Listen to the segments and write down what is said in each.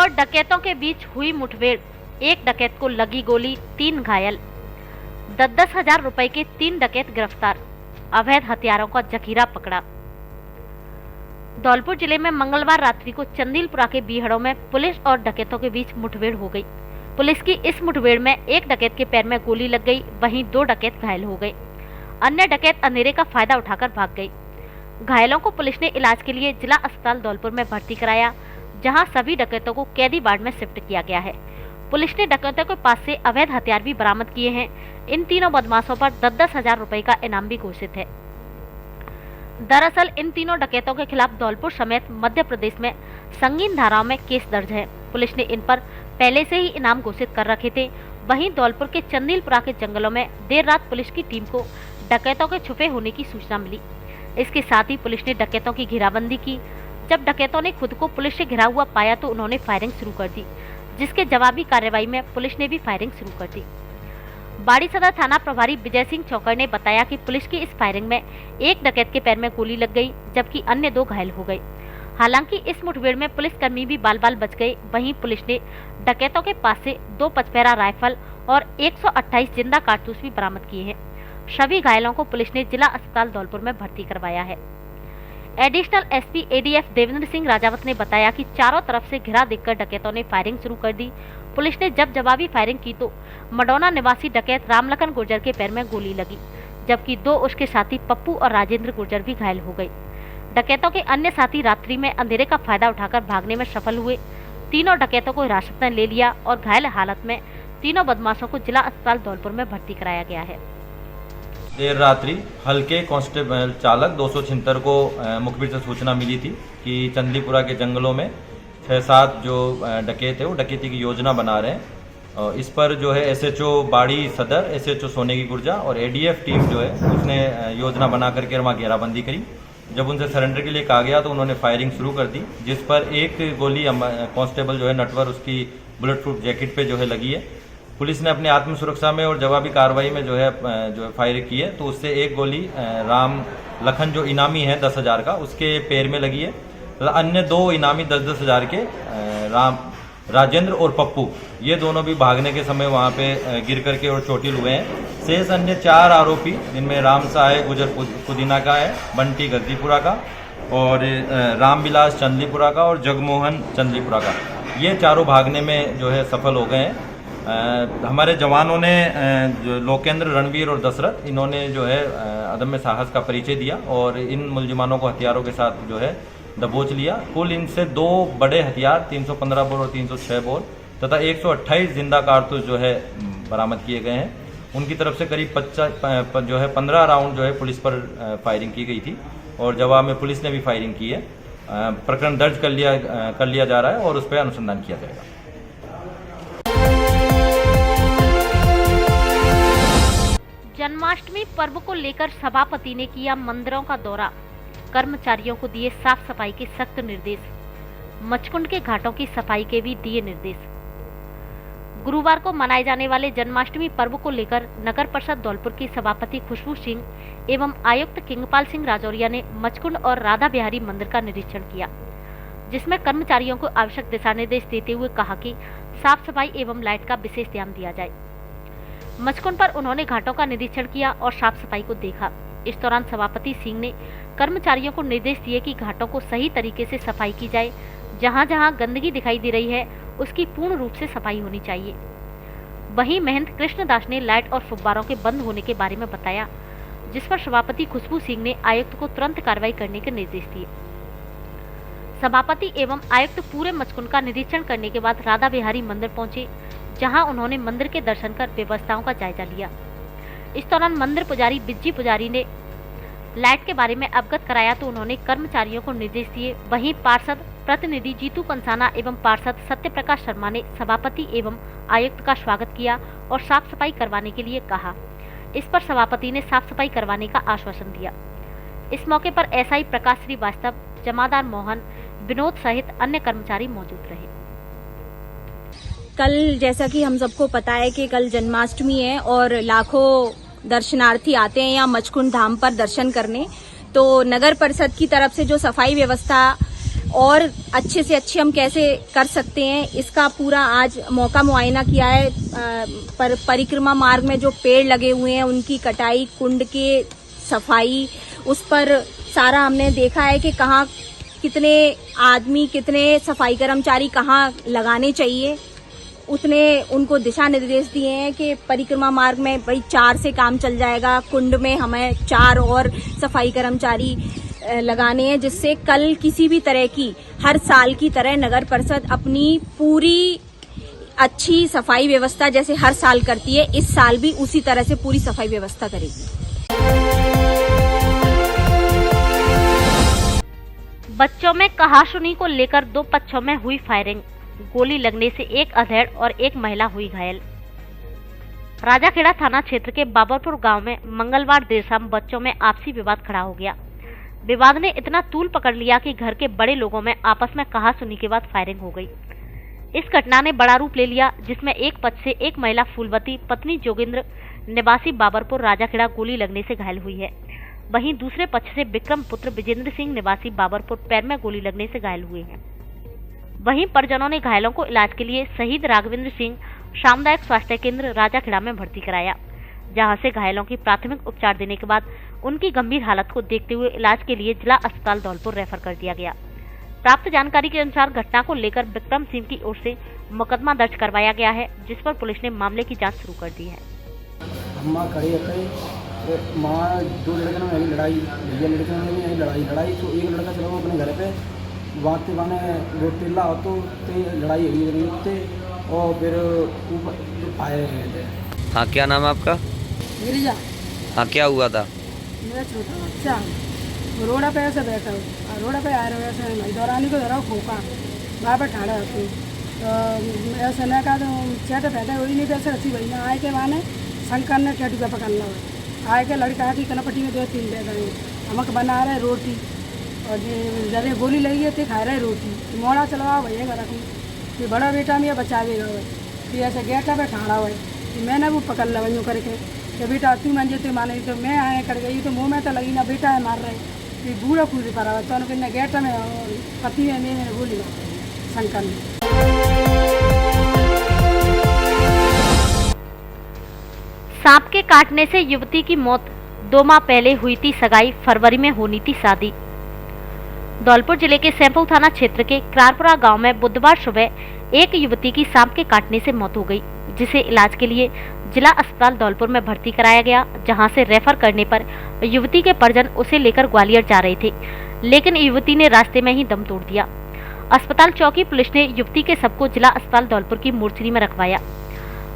और डकैतों के बीच हुई मुठभेड़, एक डकैत को लगी गोली, 3 घायल। 10-10 हजार रुपए के 3 डकैत गिरफ्तार, अवैध हथियारों का जखीरा पकड़ा। धौलपुर जिले में मंगलवार रात्रि को चंदीलपुरा के बीहड़ों में पुलिस और डकैतों के बीच मुठभेड़ हो गई। पुलिस की इस मुठभेड़ में एक डकैत के पैर में गोली लग गई, वहीं 2 डकैत घायल हो गए। अन्य डकैत अंधेरे का फायदा उठाकर भाग गए। घायलों को पुलिस ने इलाज के लिए जिला अस्पताल धौलपुर में भर्ती कराया, जहां सभी डकैतों को कैदी वार्ड में शिफ्ट किया गया है। पुलिस ने डकैतों के पास से अवैध हथियार भी बरामद किए हैं। इन तीनों बदमाशों पर 10-10 हजार रुपए का इनाम भी घोषित है। दरअसल इन तीनों डकैतों के खिलाफ धौलपुर समेत मध्य प्रदेश में संगीन धाराओं में केस दर्ज है। पुलिस ने इन पर पहले से ही इनाम घोषित कर रखे थे। वहीं धौलपुर के चंदीलपुरा के जंगलों में देर रात पुलिस की टीम को डकैतों के छुपे होने की सूचना मिली। इसके साथ ही पुलिस ने डकैतों की घेराबंदी की। जब डकैतों ने खुद को पुलिस से घिरा हुआ पाया तो उन्होंने फायरिंग शुरू कर दी, जिसके जवाबी कार्रवाई में पुलिस ने भी फायरिंग शुरू कर दी। बाड़ी सदर थाना प्रभारी विजय सिंह चौकर ने बताया कि पुलिस की इस फायरिंग में एक डकैत के पैर में गोली लग गई, जबकि अन्य 2 घायल हो गए। हालांकि इस मुठभेड़ में पुलिसकर्मी भी बाल-बाल बच गए। वहीं पुलिस ने डकैतों के पास से 2 पचपेरा राइफल और 128 जिंदा कारतूस भी बरामद किए हैं। सभी घायलों को पुलिस ने जिला अस्पताल धौलपुर में भर्ती करवाया है। Additional SP ADF Devendra Singh Rajawat ने बताया कि चारों तरफ से घिरा देखकर डकैतों ने फायरिंग शुरू कर दी। पुलिस ने जब जवाबी फायरिंग की तो मडौना निवासी डकैत रामलखन गुर्जर के पैर में गोली लगी, जबकि 2 उसके साथी पप्पू और राजेंद्र गुर्जर भी घायल हो गए। डकैतों के अन्य साथी रात्रि में अंधेरे का फायदा उठाकर भागने में सफल हुए। तीनों डकैतों को हिरासत में ले लिया और घायल हालत में तीनों बदमाशों को जिला अस्पताल धौलपुर में भर्ती कराया गया है। देर रात्रि हल्के कांस्टेबल चालक 276 को मुखबिर से सूचना मिली थी कि चंदीपुरा के जंगलों में 6-7 जो डकैत है वो डकैती की योजना बना रहे हैं। इस पर जो है एसएचओ बाड़ी सदर, एसएचओ सोने की गुर्जा और एडीएफ टीम जो है उसने योजना बना करके वहाँ घेराबंदी करी। जब उनसे सरेंडर के लिए कहा गया तो उन्होंने फायरिंग शुरू कर दी, जिस पर एक गोली कांस्टेबल जो है नटवर उसकी बुलेट प्रूफ जैकेट पे जो है लगी है। पुलिस ने अपनी आत्म सुरक्षा में और जवाबी कार्रवाई में जो है फायर की है, तो उससे एक गोली राम लखन जो इनामी है 10 हजार का, उसके पैर में लगी है। तो अन्य 2 इनामी 10-10 हजार के राजेंद्र और पप्पू, ये दोनों भी भागने के समय वहाँ पे गिर करके और चोटिल हुए हैं। शेष अन्य 4 आरोपी, जिनमें राम साहे गुजर पुदीना का है, बंटी गद्दीपुरा का और रामविलास चंदलीपुरा का और जगमोहन चंदलीपुरा का, ये चारों भागने में जो है सफल हो गए हैं। हमारे जवानों ने जो लोकेंद्र, रणवीर और दशरथ, इन्होंने जो है अदम्य साहस का परिचय दिया और इन मुलजिमानों को हथियारों के साथ जो है दबोच लिया। कुल इनसे 2 बड़े हथियार 315 बोर और 306 बोर तथा 128 जिंदा कारतूस जो है बरामद किए गए हैं। उनकी तरफ से करीब 15 राउंड जो है पुलिस पर फायरिंग की गई थी और जवाब में पुलिस ने भी फायरिंग की है। प्रकरण दर्ज कर लिया जा रहा है और उस पर अनुसंधान किया जाएगा। जन्माष्टमी पर्व को लेकर सभापति ने किया मंदिरों का दौरा, कर्मचारियों को दिए साफ सफाई के सख्त निर्देश, मचकुंड के घाटों की सफाई के भी दिए निर्देश। गुरुवार को मनाए जाने वाले जन्माष्टमी पर्व को लेकर नगर परिषद धौलपुर की सभापति खुशबू सिंह एवं आयुक्त किंगपाल सिंह राजौरिया ने मचकुंड और राधा बिहारी मंदिर का निरीक्षण किया, जिसमें कर्मचारियों को आवश्यक दिशा निर्देश देते हुए कहा कि साफ सफाई एवं लाइट का विशेष ध्यान दिया जाए। मचकुंड पर उन्होंने घाटों का निरीक्षण किया और साफ सफाई को देखा। इस दौरान सभापति सिंह ने कर्मचारियों को निर्देश दिए कि घाटों को सही तरीके से सफाई की जाए। जहां जहां गंदगी दिखाई दे रही है उसकी पूर्ण रूप से सफाई होनी चाहिए। वहीं महंत कृष्णदास ने लाइट और फुब्बारों के बंद होने के बारे में बताया, जिस पर सभापति खुशबू सिंह ने आयुक्त को तुरंत कार्रवाई करने के निर्देश दिए। सभापति एवं आयुक्त पूरे मचकुंड का निरीक्षण करने के बाद राधा बिहारी मंदिर पहुंचे, जहां उन्होंने मंदिर के दर्शन कर व्यवस्थाओं का जायजा लिया। इस दौरान मंदिर पुजारी बिज्जी पुजारी ने लाइट के बारे में अवगत कराया तो उन्होंने कर्मचारियों को निर्देश दिए। वहीं पार्षद प्रतिनिधि जीतू कंसाना एवं पार्षद सत्य प्रकाश शर्मा ने सभापति एवं आयुक्त का स्वागत किया और साफ सफाई करवाने के लिए कहा। इस पर सभापति ने साफ सफाई करवाने का आश्वासन दिया। इस मौके पर एसआई प्रकाश श्रीवास्तव, जमादार मोहन, विनोद सहित अन्य कर्मचारी मौजूद रहे। कल जैसा कि हम सबको पता है कि कल जन्माष्टमी है और लाखों दर्शनार्थी आते हैं यहाँ मचकुंड धाम पर दर्शन करने, तो नगर परिषद की तरफ से जो सफाई व्यवस्था और अच्छे से अच्छे हम कैसे कर सकते हैं, इसका पूरा आज मौका मुआयना किया है। परिक्रमा मार्ग में जो पेड़ लगे हुए हैं उनकी कटाई, कुंड के सफाई, उस पर सारा हमने देखा है कि कहाँ कितने आदमी, कितने सफाई कर्मचारी कहाँ लगाने चाहिए, उतने उनको दिशा निर्देश दिए हैं कि परिक्रमा मार्ग में भाई 4 से काम चल जाएगा, कुंड में हमें 4 और सफाई कर्मचारी लगाने हैं, जिससे कल किसी भी तरह की, हर साल की तरह नगर परिषद अपनी पूरी अच्छी सफाई व्यवस्था जैसे हर साल करती है, इस साल भी उसी तरह से पूरी सफाई व्यवस्था करेगी। बच्चों में कहासुनी को लेकर 2 पक्षों में हुई फायरिंग, गोली लगने से एक अधेड़ और एक महिला हुई घायल। राजाखेड़ा थाना क्षेत्र के बाबरपुर गांव में मंगलवार देर शाम बच्चों में आपसी विवाद खड़ा हो गया। विवाद ने इतना तूल पकड़ लिया कि घर के बड़े लोगों में आपस में कहासुनी के बाद फायरिंग हो गई। इस घटना ने बड़ा रूप ले लिया, जिसमें एक पक्ष से एक महिला फूलवती पत्नी जोगिंद्र निवासी बाबरपुर राजाखेड़ा गोली लगने से घायल हुई है। वहीं दूसरे पक्ष से विक्रम पुत्र विजेंद्र सिंह निवासी बाबरपुर पैर में गोली लगने से घायल हुए हैं। वहीं परिजनों ने घायलों को इलाज के लिए शहीद राघवेंद्र सिंह सामुदायिक स्वास्थ्य केंद्र राजाखेड़ा में भर्ती कराया, जहां से घायलों की प्राथमिक उपचार देने के बाद उनकी गंभीर हालत को देखते हुए इलाज के लिए जिला अस्पताल धौलपुर रेफर कर दिया गया। प्राप्त जानकारी के अनुसार घटना को लेकर विक्रम सिंह की ओर से मुकदमा दर्ज करवाया गया है, जिस पर पुलिस ने मामले की जांच शुरू कर दी है। माँ खड़ी है, माँ 2 लड़के में यही लड़ाई, भैया लड़के में यही लड़ाई तो एक लड़का चला वो अपने घर पे बात बाने रोटीला हो तो लड़ाई हुई रही थे और फिर ऊपर आए थे। हाँ, क्या नाम है आपका? गिरिजा। हाँ, क्या हुआ था? मेरा छोटा बच्चा रोड़ा पे ऐसे बैठा हो, रोड़ा पे आ रहे हो ऐसे दौरानी को धरा खोका वहाँ पर ठाड़ा होती तो ऐसे न कहा तो चेट पैदा हुई नहीं तो ऐसे अच्छी भाई ना आए के माने शंकर ने टेटू का पकड़ ला आए के लड़का की कनपट्टी में 2-3 दे गए, हमक बना रहे रोटी और जब गोली लगी है तो खा रहे रोटी, मोड़ा चलवा भैया घर रखूँ कि बड़ा बेटा में बचावेगा वो कि ऐसे गेटा पे ठाड़ा हुआ कि मैंने वो पकड़ ला यूँ करके कि बेटा तू मंजे तू माने तो मैं आए कर गई तो मुँह में तो लगी ना बेटा है मार रहे कि बूढ़ा कूद पा रहा तो उनके गेट में पति में मैंने गोली मार शंकर ने। सांप के काटने से युवती की मौत, 2 माह पहले हुई थी सगाई, फरवरी में होनी थी शादी। धौलपुर जिले के सैंपल थाना क्षेत्र के करारपुरा गांव में बुधवार सुबह एक युवती की सांप के काटने से मौत हो गई, जिसे इलाज के लिए जिला अस्पताल धौलपुर में भर्ती कराया गया, जहां से रेफर करने पर युवती के परिजन उसे लेकर ग्वालियर जा रहे थे, लेकिन युवती ने रास्ते में ही दम तोड़ दिया। अस्पताल चौकी पुलिस ने युवती के शव को जिला अस्पताल धौलपुर की मोर्चरी में रखवाया।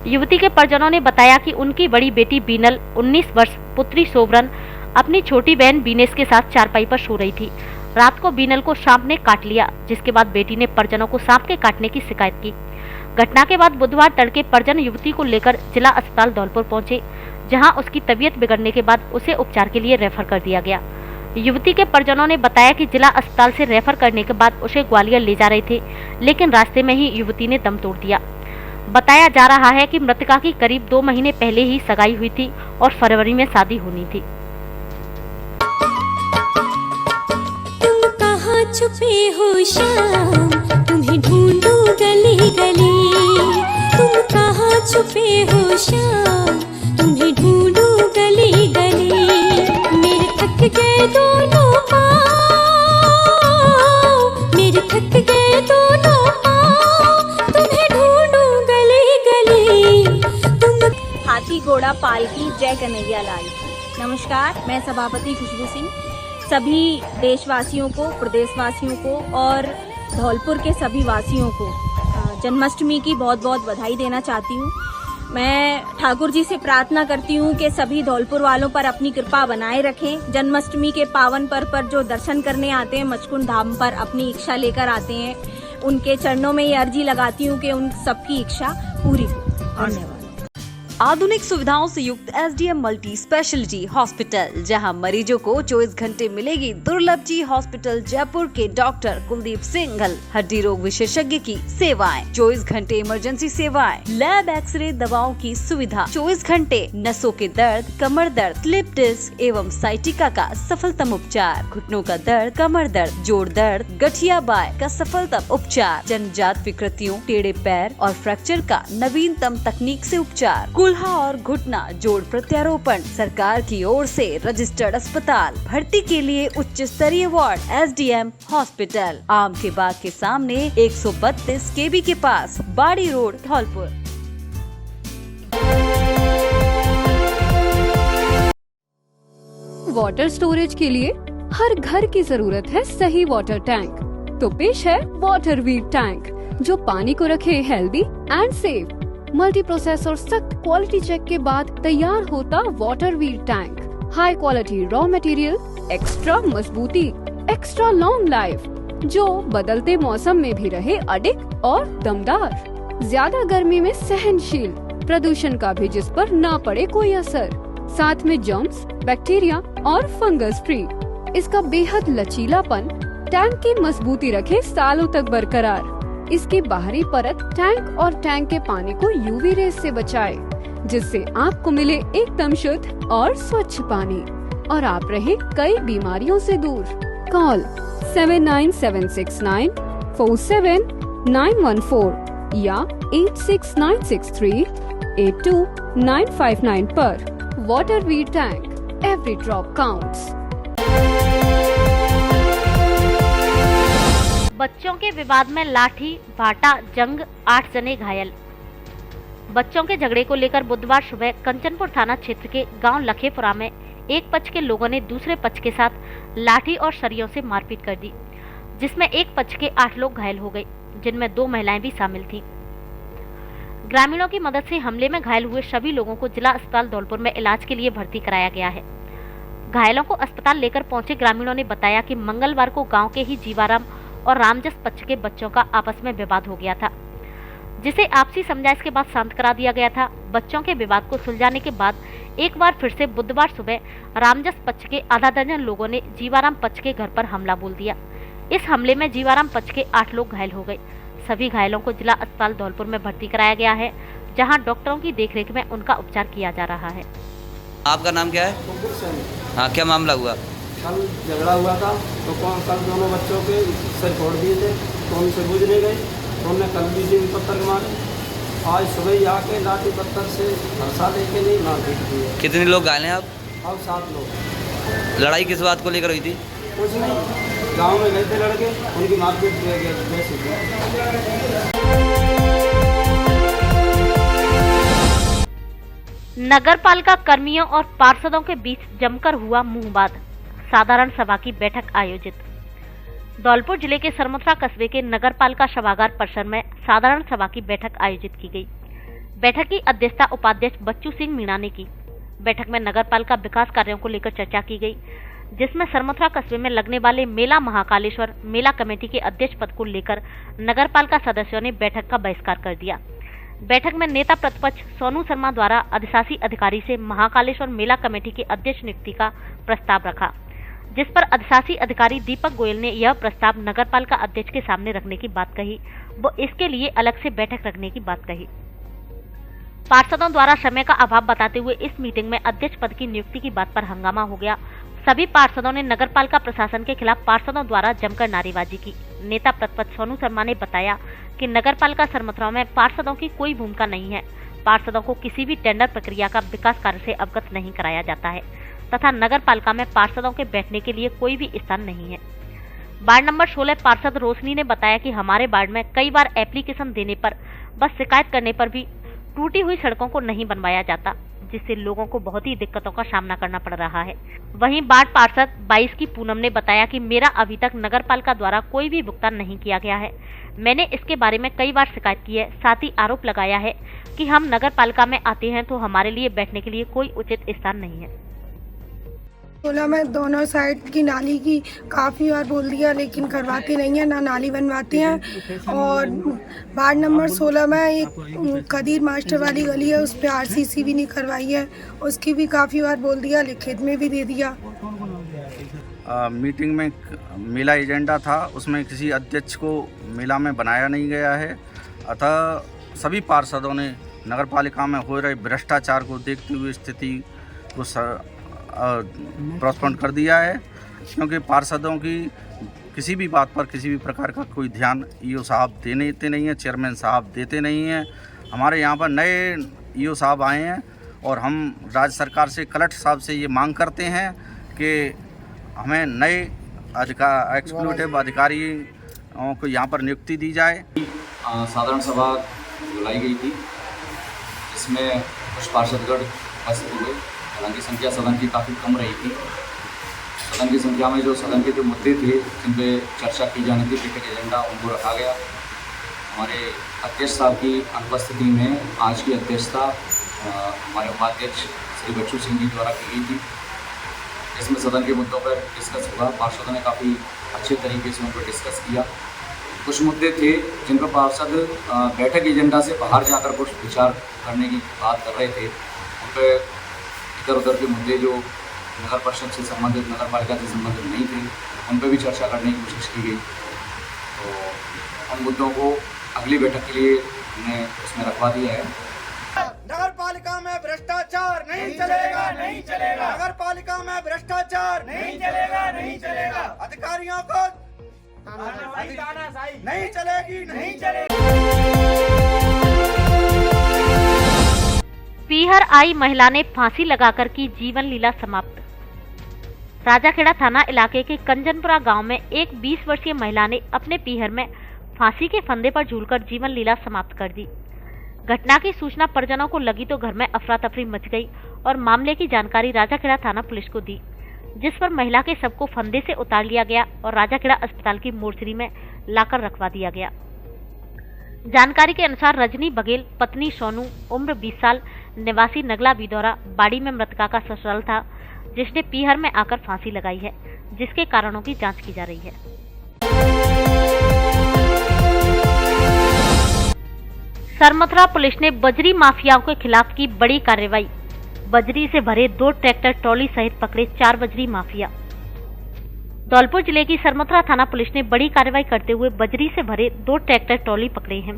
युवती के परिजनों ने बताया कि उनकी बड़ी बेटी बीनल, 19 वर्ष, पुत्री सोबरन अपनी छोटी बहन बीनेश के साथ चारपाई पर सो रही थी। रात को बीनल को सांप ने काट लिया, जिसके बाद बेटी ने परिजनों को सांप के काटने की शिकायत की। घटना के बाद बुधवार तड़के परिजन युवती को लेकर जिला अस्पताल धौलपुर पहुंचे, जहां उसकी तबीयत बिगड़ने के बाद उसे उपचार के लिए रेफर कर दिया गया। युवती के परिजनों ने बताया कि जिला अस्पताल से रेफर करने के बाद उसे ग्वालियर ले जा रहे थे, लेकिन रास्ते में ही युवती ने दम तोड़ दिया। बताया जा रहा है कि मृतका की करीब 2 महीने पहले ही सगाई हुई थी और फरवरी में शादी होनी थी। तुम कहाँ छुपे हो शाम, तुम्हें ढूंढूं गली गली। तुम कहाँ छुपे हो शाम, तुम्हें ढूंढूं गली गली। मेरे थक गए दोनों पाँव, मेरे थक गए दोनों पाँव, तुम्हें ढूंढूं गली गली। तुम हाथी घोड़ा पालकी, जय कन्हैया लाल। नमस्कार, मैं सभापति खुशबू सिंह सभी देशवासियों को, प्रदेशवासियों को और धौलपुर के सभी वासियों को जन्माष्टमी की बहुत बहुत बधाई देना चाहती हूँ। मैं ठाकुर जी से प्रार्थना करती हूँ कि सभी धौलपुर वालों पर अपनी कृपा बनाए रखें। जन्माष्टमी के पावन पर्व पर जो दर्शन करने आते हैं, मचकुंड धाम पर अपनी इच्छा लेकर आते हैं, उनके चरणों में ये अर्जी लगाती हूँ कि उन सबकी इच्छा पूरी हो। धन्यवाद। आधुनिक सुविधाओं से युक्त एसडीएम मल्टी स्पेशलिटी हॉस्पिटल, जहां मरीजों को 24 घंटे मिलेगी दुर्लभ जी हॉस्पिटल जयपुर के डॉक्टर कुलदीप सिंघल, हड्डी रोग विशेषज्ञ की सेवाएं, 24 घंटे इमरजेंसी सेवाएं, लैब एक्सरे दवाओं की सुविधा, 24 घंटे नसों के दर्द, कमर दर्द, स्लिप डिस्क एवं साइटिका का सफलतम उपचार, घुटनों का दर्द, कमर दर्द, जोड़ दर्द, गठिया बाय का सफलतम उपचार, जन्मजात विकृतियों, टेढ़े पैर और फ्रैक्चर का नवीनतम तकनीक से उपचार, कुल्हा और घुटना जोड़ प्रत्यारोपण, सरकार की ओर से रजिस्टर्ड अस्पताल, भर्ती के लिए उच्च स्तरीय वार्ड, एसडीएम हॉस्पिटल, आम के बाग के सामने 132 केबी के पास, बाड़ी रोड, धौलपुर। वाटर स्टोरेज के लिए हर घर की जरूरत है सही वाटर टैंक। तो पेश है वाटर वीव टैंक, जो पानी को रखे healthy and safe. Multi process और सख्त क्वालिटी चेक के बाद तैयार होता water V tank. High quality raw material, extra मजबूती, एक्स्ट्रा लॉन्ग लाइफ, जो बदलते मौसम में भी रहे अडिग और दमदार। ज्यादा गर्मी में सहनशील, प्रदूषण का भी जिस पर ना पड़े कोई असर, साथ में जर्म्स, बैक्टीरिया और फंगस फ्री। इसका बेहद लचीलापन टैंक की मजबूती रखे सालों तक बरकरार। इसकी बाहरी परत टैंक और टैंक के पानी को यूवी रेस से बचाए, जिससे आपको मिले एकदम शुद्ध और स्वच्छ पानी और आप रहे कई बीमारियों से दूर। कॉल 79769 47914 या 86963 82959 पर। Water V tank, every drop counts. बच्चों के विवाद में लाठी भाटा जंग, 8 जने घायल। बच्चों के झगड़े को लेकर बुधवार सुबह कंचनपुर थाना क्षेत्र के गांव लखेपुरा में एक पक्ष के लोगों ने दूसरे पक्ष के साथ लाठी और सरियों से मारपीट कर दी, जिसमें एक पक्ष के 8 लोग घायल हो गए, जिनमें 2 महिलाएं भी शामिल थीं। ग्रामीणों की मदद से हमले में घायल हुए सभी लोगों को जिला अस्पताल धौलपुर में इलाज के लिए भर्ती कराया गया है। घायलों को अस्पताल लेकर पहुंचे ग्रामीणों ने बताया कि मंगलवार को गाँव के ही जीवाराम और रामजस पक्ष के बच्चों का आपस में विवाद हो गया था, जिसे आपसी समझाइश के बाद शांत करा दिया गया था। बच्चों के विवाद को सुलझाने के बाद एक बार फिर से बुधवार सुबह रामजस पक्ष के आधा दर्जन लोगों ने जीवाराम पक्ष के घर पर हमला बोल दिया। इस हमले में जीवाराम पक्ष के 8 लोग घायल हो गए। सभी घायलों को जिला अस्पताल धौलपुर में भर्ती कराया गया है, जहां डॉक्टरों की देखरेख में उनका उपचार किया जा रहा है। आपका नाम क्या है? हाँ, क्या मामला हुआ? कल झगड़ा हुआ था, तो कल दोनों बच्चों के सर फोड़ दिए थे, तो उनसे बुझने गए, तो उन्होंने कल भी दिन पत्थर मारे। आज सुबह ही आके लाठी पत्थर से हंसा देके नहीं मारपीट की है। कितने लोग घायल हैं आप? अब 7 लोग। लड़ाई किस बात को लेकर हुई थी? कुछ नहीं, गांव में गए थे लड़के, उनकी मारपीट वैसे। नगरपालिका कर्मियों और पार्षदों के बीच जमकर हुआ मुंहबाद, साधारण सभा की बैठक आयोजित। धौलपुर जिले के सरमथुरा कस्बे के नगरपालिका सभागार परिसर में साधारण सभा की बैठक आयोजित की गई। बैठक की अध्यक्षता उपाध्यक्ष बच्चू सिंह मीणा ने की। बैठक में नगरपालिका विकास कार्यों को लेकर चर्चा की गई, जिसमें सरमथुरा कस्बे में लगने वाले मेला महाकालेश्वर मेला कमेटी के अध्यक्ष पद को लेकर नगरपालिका सदस्यों ने बैठक का बहिष्कार कर दिया। बैठक में नेता प्रतिपक्ष सोनू शर्मा द्वारा अधिशासी अधिकारी से महाकालेश्वर मेला कमेटी के अध्यक्ष नियुक्ति का प्रस्ताव रखा, जिस पर अधिशासी अधिकारी दीपक गोयल ने यह प्रस्ताव नगरपालिका अध्यक्ष के सामने रखने की बात कही, वो इसके लिए अलग से बैठक रखने की बात कही। पार्षदों द्वारा समय का अभाव बताते हुए इस मीटिंग में अध्यक्ष पद की नियुक्ति की बात पर हंगामा हो गया। सभी पार्षदों ने नगरपालिका प्रशासन के खिलाफ पार्षदों द्वारा जमकर नारेबाजी की। नेता प्रतिपक्ष सोनू शर्मा ने बताया कि नगरपालिका सरमथुरा में पार्षदों की कोई भूमिका नहीं है। पार्षदों को किसी भी टेंडर प्रक्रिया का विकास कार्य से अवगत नहीं कराया जाता है तथा नगरपालिका में पार्षदों के बैठने के लिए कोई भी स्थान नहीं है। वार्ड नंबर 16 पार्षद रोशनी ने बताया कि हमारे वार्ड में कई बार एप्लीकेशन देने पर, बस शिकायत करने पर भी टूटी हुई सड़कों को नहीं बनवाया जाता, जिससे लोगों को बहुत ही दिक्कतों का सामना करना पड़ रहा है। वहीं वार्ड पार्षद 22 की पूनम ने बताया कि मेरा अभी तक नगरपालिका द्वारा कोई भी भुगतान नहीं किया गया है। मैंने इसके बारे में कई बार शिकायत की है। साथ ही आरोप लगाया है कि हम नगरपालिका में आते हैं तो हमारे लिए बैठने के लिए कोई उचित स्थान नहीं है। सोलह में दोनों साइड की नाली की काफ़ी बार बोल दिया, लेकिन करवाते नहीं है, ना नाली बनवाते हैं। और वार्ड नंबर 16 में एक कदीर मास्टर वाली गली है, उस पर आरसीसी भी नहीं करवाई है, उसकी भी काफ़ी बार बोल दिया, लिखित में भी दे दिया। मीटिंग में मेला एजेंडा था, उसमें किसी अध्यक्ष को मेला में बनाया नहीं गया है, अतः सभी पार्षदों ने नगर पालिका में हो रहे भ्रष्टाचार को देखते हुए स्थिति को पोस्टपोन कर दिया है, क्योंकि पार्षदों की किसी भी बात पर किसी भी प्रकार का कोई ध्यान ईओ साहब देते नहीं हैं, चेयरमैन साहब देते नहीं हैं। हमारे यहाँ पर नए ईओ साहब आए हैं और हम राज्य सरकार से, कलेक्टर साहब से ये मांग करते हैं कि हमें नए एक्सिक्यूटिव अधिकारियों को यहाँ पर नियुक्ति दी जाए। साधारण सभा बुलाई गई थी, जिसमें कुछ पार्षदगण उपस्थित हुए। हालांकि संख्या सदन की काफ़ी कम रही थी। सदन की संख्या में जो सदन के जो मुद्दे थे जिन पे चर्चा की जानी थी, मीटिंग एजेंडा, उनको रखा गया। हमारे अध्यक्ष साहब की अनुपस्थिति में आज की अध्यक्षता हमारे उपाध्यक्ष श्री बच्चू सिंह जी द्वारा की गई थी। इसमें सदन के मुद्दों पर डिस्कस हुआ। पार्षदों ने काफ़ी अच्छे तरीके से उन पर डिस्कस किया। कुछ मुद्दे थे जिन पर पार्षद बैठक एजेंडा से बाहर जाकर कुछ विचार करने की बात कर रहे थे। उन पर इधर उधर के मुद्दे जो नगर परिषद से संबंधित, नगर पालिका से संबंधित नहीं थे, उन पर भी चर्चा करने की कोशिश की गई। तो उन मुद्दों को अगली बैठक के लिए हमने उसमें रखवा दिया है। नगर पालिका में भ्रष्टाचार नहीं चलेगा, नहीं चलेगा। नगर पालिका में भ्रष्टाचार नहीं चलेगा, नहीं चलेगा। अधिकारियों को नहीं चलेगी, नहीं चलेगी। पीहर आई महिला ने फांसी लगाकर की जीवन लीला समाप्त। राजाखेड़ा थाना इलाके के कंजनपुरा गांव में एक 20 वर्षीय महिला ने अपने पीहर में फांसी के फंदे पर झूलकर जीवन लीला समाप्त कर दी। घटना की सूचना परिजनों को लगी तो घर में अफरा तफरी मच गई और मामले की जानकारी राजाखेड़ा थाना पुलिस को दी, जिस पर महिला के शव को फंदे से उतार लिया गया और राजाखेड़ा अस्पताल की मोर्चरी में लाकर रखवा दिया गया। जानकारी के अनुसार रजनी बघेल पत्नी सोनू उम्र 20 साल निवासी नगला बिदौरा बाड़ी में मृतका का ससुराल था, जिसने पीहर में आकर फांसी लगाई है, जिसके कारणों की जांच की जा रही है। सरमथुरा पुलिस ने बजरी माफियाओं के खिलाफ की बड़ी कार्रवाई। बजरी से भरे 2 ट्रैक्टर ट्रॉली सहित पकड़े 4 बजरी माफिया। धौलपुर जिले की सरमथुरा थाना पुलिस ने बड़ी कार्रवाई करते हुए बजरी से भरे 2 ट्रैक्टर ट्रॉली पकड़े हैं।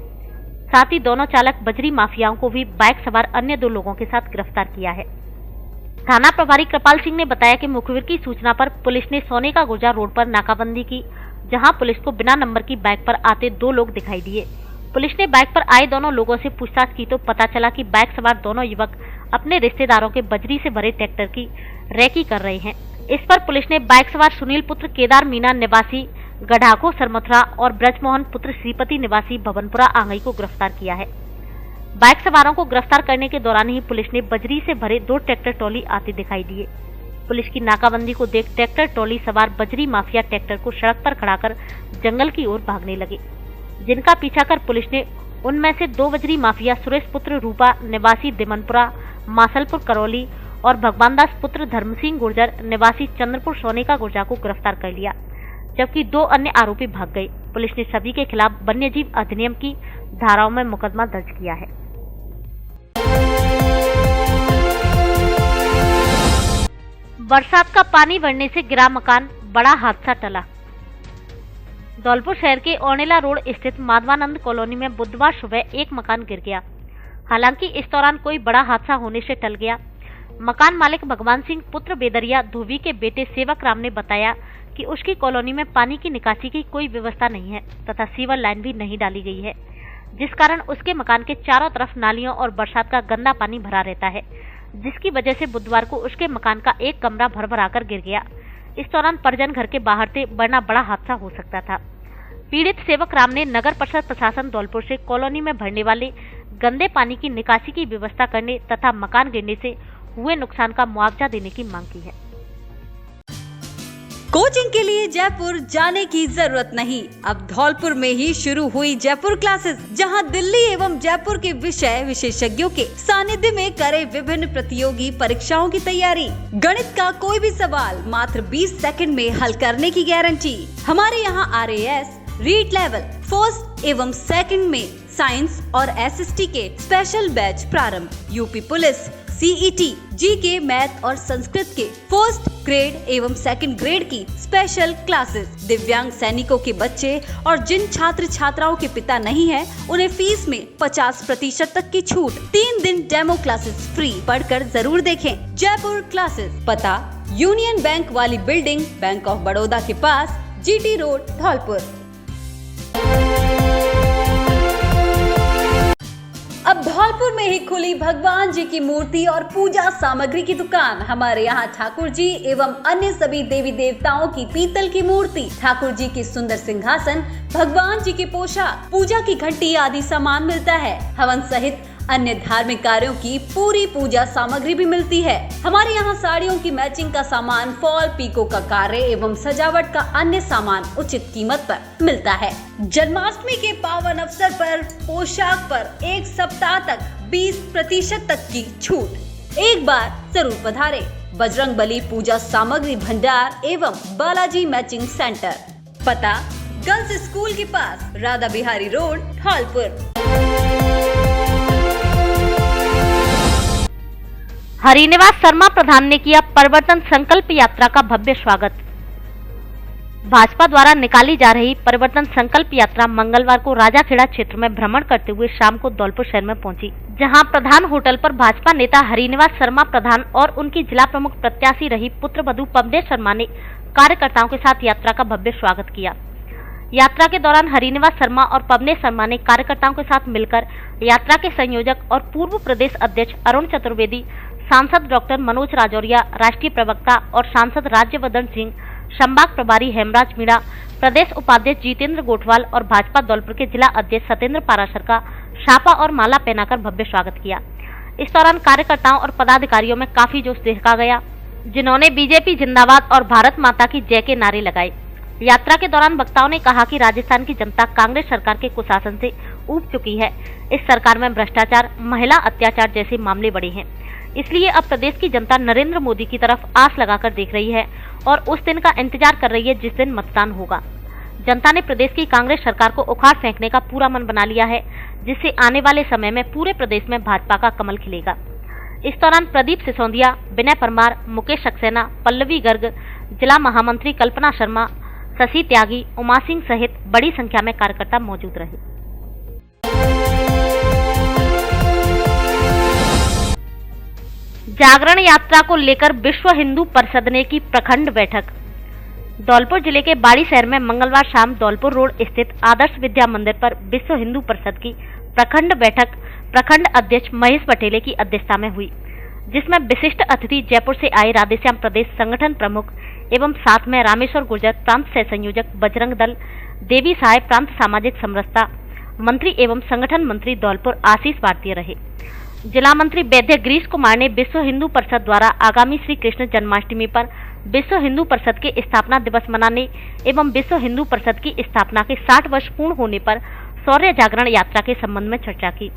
साथ ही दोनों चालक बजरी माफियाओं को भी बाइक सवार अन्य 2 लोगों के साथ गिरफ्तार किया है। थाना प्रभारी कृपाल सिंह ने बताया कि मुखबिर की सूचना पर पुलिस ने सोने का गुर्जा रोड पर नाकाबंदी की, जहां पुलिस को बिना नंबर की बाइक पर आते 2 लोग दिखाई दिए। पुलिस ने बाइक पर आए दोनों लोगों से पूछताछ की तो पता चला कि बाइक सवार दोनों युवक अपने रिश्तेदारों के बजरी से भरे ट्रैक्टर की रेकी कर रहे हैं। इस पर पुलिस ने बाइक सवार सुनील पुत्र केदार मीना निवासी गढ़ाको सरमथुरा और ब्रजमोहन पुत्र श्रीपति निवासी भवनपुरा आंगई को गिरफ्तार किया है। बाइक सवारों को गिरफ्तार करने के दौरान ही पुलिस ने बजरी से भरे 2 ट्रैक्टर ट्रॉली आते दिखाई दिए। पुलिस की नाकाबंदी को देख ट्रैक्टर ट्रॉली सवार बजरी माफिया ट्रैक्टर को सड़क पर खड़ा कर जंगल की ओर भागने लगे, जिनका पीछा कर पुलिस ने उनमें से 2 बजरी माफिया सुरेश पुत्र रूपा निवासी दिमनपुरा मासलपुर करौली और भगवान दास पुत्र धर्मसिंह गुर्जर निवासी चंद्रपुर सोने का गुर्जा को गिरफ्तार कर लिया, जबकि 2 अन्य आरोपी भाग गए। पुलिस ने सभी के खिलाफ वन्यजीव अधिनियम की धाराओं में मुकदमा दर्ज किया है। बरसात का पानी बढ़ने से गिरा मकान, बड़ा हादसा टला। धौलपुर शहर के ओनेला रोड स्थित माधवानंद कॉलोनी में बुधवार सुबह एक मकान गिर गया। हालांकि इस दौरान कोई बड़ा हादसा होने से टल गया। मकान मालिक भगवान सिंह पुत्र बेदरिया धोबी के बेटे सेवक राम ने बताया कि उसकी कॉलोनी में पानी की निकासी की कोई व्यवस्था नहीं है तथा सीवर लाइन भी नहीं डाली गई है, जिस कारण उसके मकान के चारों तरफ नालियों और बरसात का गंदा पानी भरा रहता है, जिसकी वजह से बुधवार को उसके मकान का एक कमरा भर-भराकर गिर गया। इस दौरान परिजन घर के बाहर थे, वरना बड़ा हादसा हो सकता था। पीड़ित सेवक राम ने नगर परिषद प्रशासन धौलपुर से कॉलोनी में भरने वाले गंदे पानी की निकासी की व्यवस्था करने तथा मकान गिरने से हुए नुकसान का मुआवजा देने की मांग की है। कोचिंग के लिए जयपुर जाने की जरूरत नहीं। अब धौलपुर में ही शुरू हुई जयपुर क्लासेस, जहां दिल्ली एवं जयपुर के विषय विशेषज्ञों के सानिध्य में करे विभिन्न प्रतियोगी परीक्षाओं की तैयारी। गणित का कोई भी सवाल मात्र 20 सेकंड में हल करने की गारंटी। हमारे यहाँ RAS, रीड लेवल फर्स्ट एवं सेकंड में साइंस और SST के स्पेशल बैच प्रारंभ। UP police, CET, GK, math और संस्कृत के फर्स्ट ग्रेड एवं सेकंड ग्रेड की स्पेशल क्लासेस। दिव्यांग सैनिकों के बच्चे और जिन छात्र छात्राओं के पिता नहीं है, उन्हें फीस में 50% तक की छूट। 3 दिन डेमो क्लासेस फ्री, पढ़कर जरूर देखें। जयपुर क्लासेस, पता यूनियन बैंक वाली बिल्डिंग, बैंक ऑफ बड़ौदा के पास, GT रोड, धौलपुर। अब धौलपुर में ही खुली भगवान जी की मूर्ति और पूजा सामग्री की दुकान। हमारे यहाँ ठाकुर जी एवं अन्य सभी देवी देवताओं की पीतल की मूर्ति, ठाकुर जी की सुंदर सिंहासन, भगवान जी की पोशाक, पूजा की घंटी आदि सामान मिलता है। हवन सहित अन्य धार्मिक कार्यों की पूरी पूजा सामग्री भी मिलती है। हमारे यहाँ साड़ियों की मैचिंग का सामान, फॉल पिको का कार्य एवं सजावट का अन्य सामान उचित कीमत पर मिलता है। जन्माष्टमी के पावन अवसर पर पोशाक पर 1 सप्ताह तक 20% तक की छूट। एक बार जरूर पधारें। बजरंगबली पूजा सामग्री भंडार एवं बालाजी मैचिंग सेंटर, पता गर्ल्स स्कूल के पास, राधा बिहारी रोड, धौलपुर। हरिनिवास शर्मा प्रधान ने किया परिवर्तन संकल्प यात्रा का भव्य स्वागत। भाजपा द्वारा निकाली जा रही परिवर्तन संकल्प यात्रा मंगलवार को राजाखेड़ा क्षेत्र में भ्रमण करते हुए शाम को धौलपुर शहर में पहुंची, जहां प्रधान होटल पर भाजपा नेता हरिनिवास शर्मा प्रधान और उनकी जिला प्रमुख प्रत्याशी रही पुत्रवधू पवनेश शर्मा ने कार्यकर्ताओं के साथ यात्रा का भव्य स्वागत किया। यात्रा के दौरान हरिनिवास शर्मा और पवनेश शर्मा ने कार्यकर्ताओं के साथ मिलकर यात्रा के संयोजक और पूर्व प्रदेश अध्यक्ष अरुण चतुर्वेदी, सांसद डॉक्टर मनोज राजौरिया, राष्ट्रीय प्रवक्ता और सांसद राज्यवर्धन सिंह, संभाग प्रभारी हेमराज मीणा, प्रदेश उपाध्यक्ष जितेंद्र गोठवाल और भाजपा धौलपुर के जिला अध्यक्ष सत्येंद्र पाराशर का छापा और माला पहनाकर भव्य स्वागत किया। इस दौरान कार्यकर्ताओं और पदाधिकारियों में काफी जोश देखा गया, जिन्होंने बीजेपी जिंदाबाद और भारत माता की जय के नारे लगाए। यात्रा के दौरान वक्ताओं ने कहा कि राजस्थान की जनता कांग्रेस सरकार के कुशासन से ऊब चुकी है। इस सरकार में भ्रष्टाचार, महिला अत्याचार जैसे मामले बढ़े हैं, इसलिए अब प्रदेश की जनता नरेंद्र मोदी की तरफ आस लगाकर देख रही है और उस दिन का इंतजार कर रही है जिस दिन मतदान होगा। जनता ने प्रदेश की कांग्रेस सरकार को उखाड़ फेंकने का पूरा मन बना लिया है, जिससे आने वाले समय में पूरे प्रदेश में भाजपा का कमल खिलेगा। इस दौरान प्रदीप सिसोदिया, विनय परमार, मुकेश सक्सेना, पल्लवी गर्ग, जिला महामंत्री कल्पना शर्मा, शशि त्यागी, उमा सिंह सहित बड़ी संख्या में कार्यकर्ता मौजूद रहे। जागरण यात्रा को लेकर विश्व हिंदू परिषद ने की प्रखंड बैठक। धौलपुर जिले के बाड़ी शहर में मंगलवार शाम धौलपुर रोड स्थित आदर्श विद्या मंदिर पर विश्व हिंदू परिषद की प्रखंड बैठक प्रखंड अध्यक्ष महेश पटेले की अध्यक्षता में हुई, जिसमें विशिष्ट अतिथि जयपुर से आए राधेश्याम प्रदेश संगठन प्रमुख एवं साथ में रामेश्वर गुर्जर प्रांत सह संयोजक बजरंग दल, देवी सहाय प्रांत सामाजिक समरसता मंत्री एवं संगठन मंत्री धौलपुर आशीष भारतीय रहे। जिला मंत्री वैद्य गिरीश कुमार ने विश्व हिंदू परिषद द्वारा आगामी श्री कृष्ण जन्माष्टमी पर विश्व हिंदू परिषद के स्थापना दिवस मनाने एवं विश्व हिंदू परिषद की स्थापना के 60 वर्ष पूर्ण होने पर शौर्य जागरण यात्रा के संबंध में चर्चा की।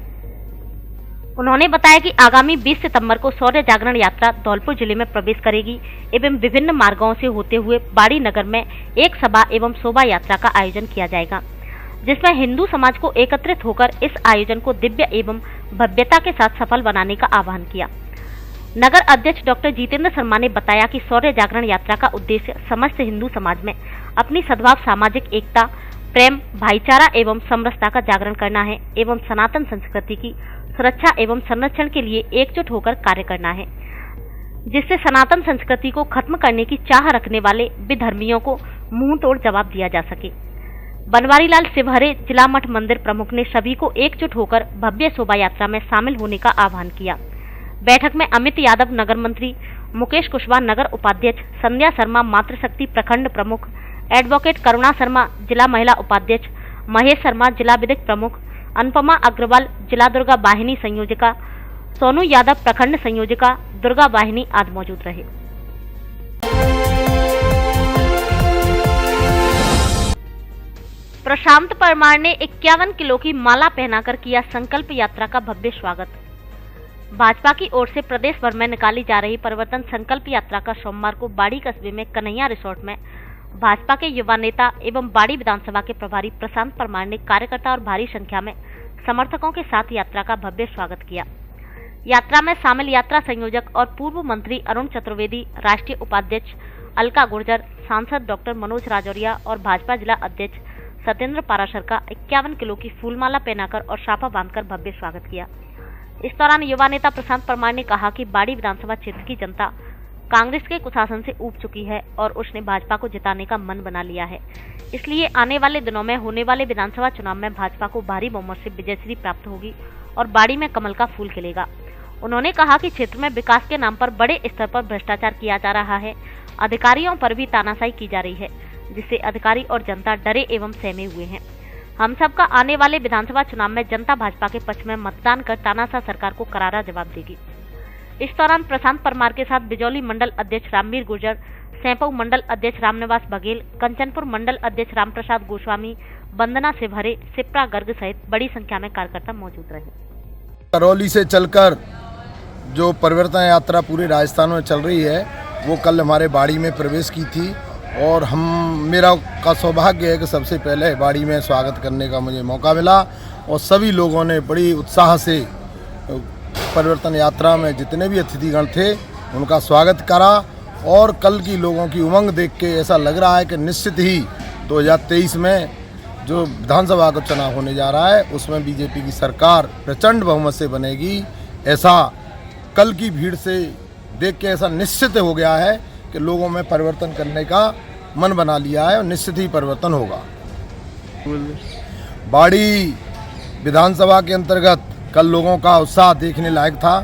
उन्होंने बताया कि आगामी 20 सितंबर को शौर्य जागरण यात्रा धौलपुर जिले में प्रवेश करेगी एवं विभिन्न मार्गों से होते हुए बाड़ी नगर में एक सभा एवं शोभा यात्रा का आयोजन किया जाएगा, जिसमें हिंदू समाज को एकत्रित होकर इस आयोजन को दिव्य एवं भव्यता के साथ सफल बनाने का आह्वान किया। नगर अध्यक्ष डॉक्टर जितेंद्र शर्मा ने बताया कि शौर्य जागरण यात्रा का उद्देश्य समस्त हिंदू समाज में अपनी सद्भाव, सामाजिक एकता, प्रेम, भाईचारा एवं समरसता का जागरण करना है एवं सनातन संस्कृति की सुरक्षा एवं संरक्षण के लिए एकजुट होकर कार्य करना है, जिससे सनातन संस्कृति को खत्म करने की चाह रखने वाले विधर्मियों को मुंह तोड़ जवाब दिया जा सके। बनवारी लाल शिवहरे जिला मठ मंदिर प्रमुख ने सभी को एकजुट होकर भव्य शोभा यात्रा में शामिल होने का आह्वान किया। बैठक में अमित यादव नगर मंत्री, मुकेश कुशवाहा नगर उपाध्यक्ष, संध्या शर्मा मातृशक्ति प्रखंड प्रमुख, एडवोकेट करुणा शर्मा जिला महिला उपाध्यक्ष, महेश शर्मा जिला विधिक प्रमुख, अनुपमा अग्रवाल जिला दुर्गा वाहिनी संयोजिका, सोनू यादव प्रखंड संयोजिका दुर्गा वाहिनी आदि मौजूद रहे। प्रशांत परमार ने 51 किलो की माला पहनाकर किया संकल्प यात्रा का भव्य स्वागत। भाजपा की ओर से प्रदेश भर में निकाली जा रही परिवर्तन संकल्प यात्रा का सोमवार को बाड़ी कस्बे में कन्हैया रिसोर्ट में भाजपा के युवा नेता एवं बाड़ी विधानसभा के प्रभारी प्रशांत परमार ने कार्यकर्ता और भारी संख्या में समर्थकों के साथ यात्रा का भव्य स्वागत किया। यात्रा में शामिल यात्रा संयोजक और पूर्व मंत्री अरुण चतुर्वेदी, राष्ट्रीय उपाध्यक्ष अलका गुर्जर, सांसद डॉक्टर मनोज राजौरिया और भाजपा जिला अध्यक्ष सत्येंद्र पाराशर का 51 किलो की फूलमाला पहनाकर और साफा बांधकर भव्य स्वागत किया। इस दौरान युवा नेता प्रशांत परमार ने कहा कि बाड़ी विधानसभा क्षेत्र की जनता कांग्रेस के कुशासन से ऊब चुकी है और उसने भाजपा को जिताने का मन बना लिया है। इसलिए आने वाले दिनों में होने वाले विधानसभा चुनाव में भाजपा को भारी बहुमत से विजयश्री प्राप्त होगी और बाड़ी में कमल का फूल खिलेगा। उन्होंने कहा कि क्षेत्र में विकास के नाम पर बड़े स्तर पर भ्रष्टाचार किया जा रहा है, अधिकारियों पर भी तानाशाही की जा रही है, जिससे अधिकारी और जनता डरे एवं सहमे हुए हैं। हम सबका आने वाले विधानसभा चुनाव में जनता भाजपा के पक्ष में मतदान कर तानाशाह सरकार को करारा जवाब देगी। इस दौरान प्रशांत परमार के साथ बिजौली मंडल अध्यक्ष रामवीर गुर्जर, सैंपऊ मंडल अध्यक्ष रामनिवास बघेल, कंचनपुर मंडल अध्यक्ष रामप्रसाद गोस्वामी, वंदना सिभरे, सिप्रा गर्ग सहित बड़ी संख्या में कार्यकर्ता मौजूद रहे। करौली से चलकर जो परिवर्तन यात्रा पूरे राजस्थान में चल रही है वो कल हमारे बाड़ी में प्रवेश की थी और मेरा सौभाग्य है कि सबसे पहले बाड़ी में स्वागत करने का मुझे मौका मिला और सभी लोगों ने बड़ी उत्साह से परिवर्तन यात्रा में जितने भी अतिथिगण थे उनका स्वागत करा और कल की लोगों की उमंग देख के ऐसा लग रहा है कि निश्चित ही 2023 में जो विधानसभा का चुनाव होने जा रहा है उसमें बीजेपी की सरकार प्रचंड बहुमत से बनेगी। ऐसा कल की भीड़ से देख के ऐसा निश्चित हो गया है कि लोगों में परिवर्तन करने का मन बना लिया है और निश्चित ही परिवर्तन होगा। बाड़ी विधानसभा के अंतर्गत कल लोगों का उत्साह देखने लायक था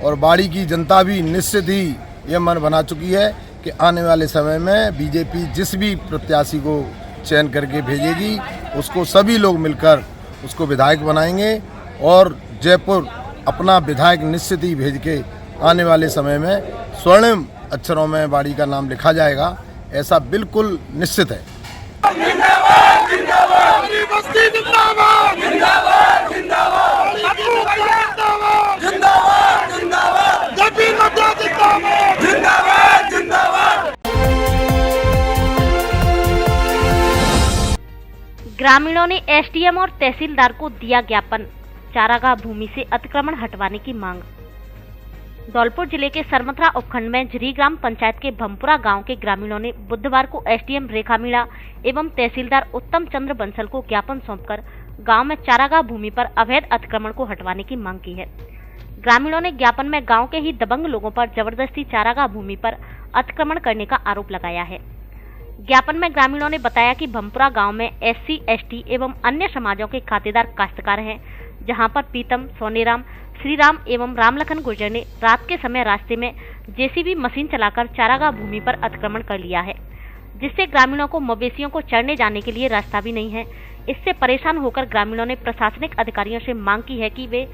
और बाड़ी की जनता भी निश्चित ही यह मन बना चुकी है कि आने वाले समय में बीजेपी जिस भी प्रत्याशी को चयन करके भेजेगी उसको सभी लोग मिलकर उसको विधायक बनाएंगे और जयपुर अपना विधायक निश्चित ही भेज के आने वाले समय में स्वर्णिम अक्षरों में बाड़ी का नाम लिखा जाएगा, ऐसा बिल्कुल निश्चित है। ग्रामीणों ने एसडीएम और तहसीलदार को दिया ज्ञापन, चारागाह भूमि से अतिक्रमण हटवाने की मांग। धौलपुर जिले के सरमथरा उपखंड में झरी ग्राम पंचायत के भमपुरा गांव के ग्रामीणों ने बुधवार को एसडीएम रेखा मीणा एवं तहसीलदार उत्तम चंद्र बंसल को ज्ञापन सौंपकर गांव में चारागाह भूमि पर अवैध अतिक्रमण को हटवाने की मांग की है। ग्रामीणों ने ज्ञापन में गांव के ही दबंग लोगों पर जबरदस्ती चारागाह भूमि पर अतिक्रमण करने का आरोप लगाया है। ज्ञापन में ग्रामीणों ने बताया कि भमपुरा गांव में एससी, एसटी एवं अन्य समाजों के खातेदार काश्तकार हैं, जहां पर पीतम, सोनेराम, श्रीराम एवं रामलखन गुर्जर ने रात के समय रास्ते में जेसीबी मशीन चलाकर चारागाह भूमि पर अतिक्रमण कर लिया है, जिससे ग्रामीणों को मवेशियों को चरने जाने के लिए रास्ता भी नहीं है। इससे परेशान होकर ग्रामीणों ने प्रशासनिक अधिकारियों से मांग की है कि वे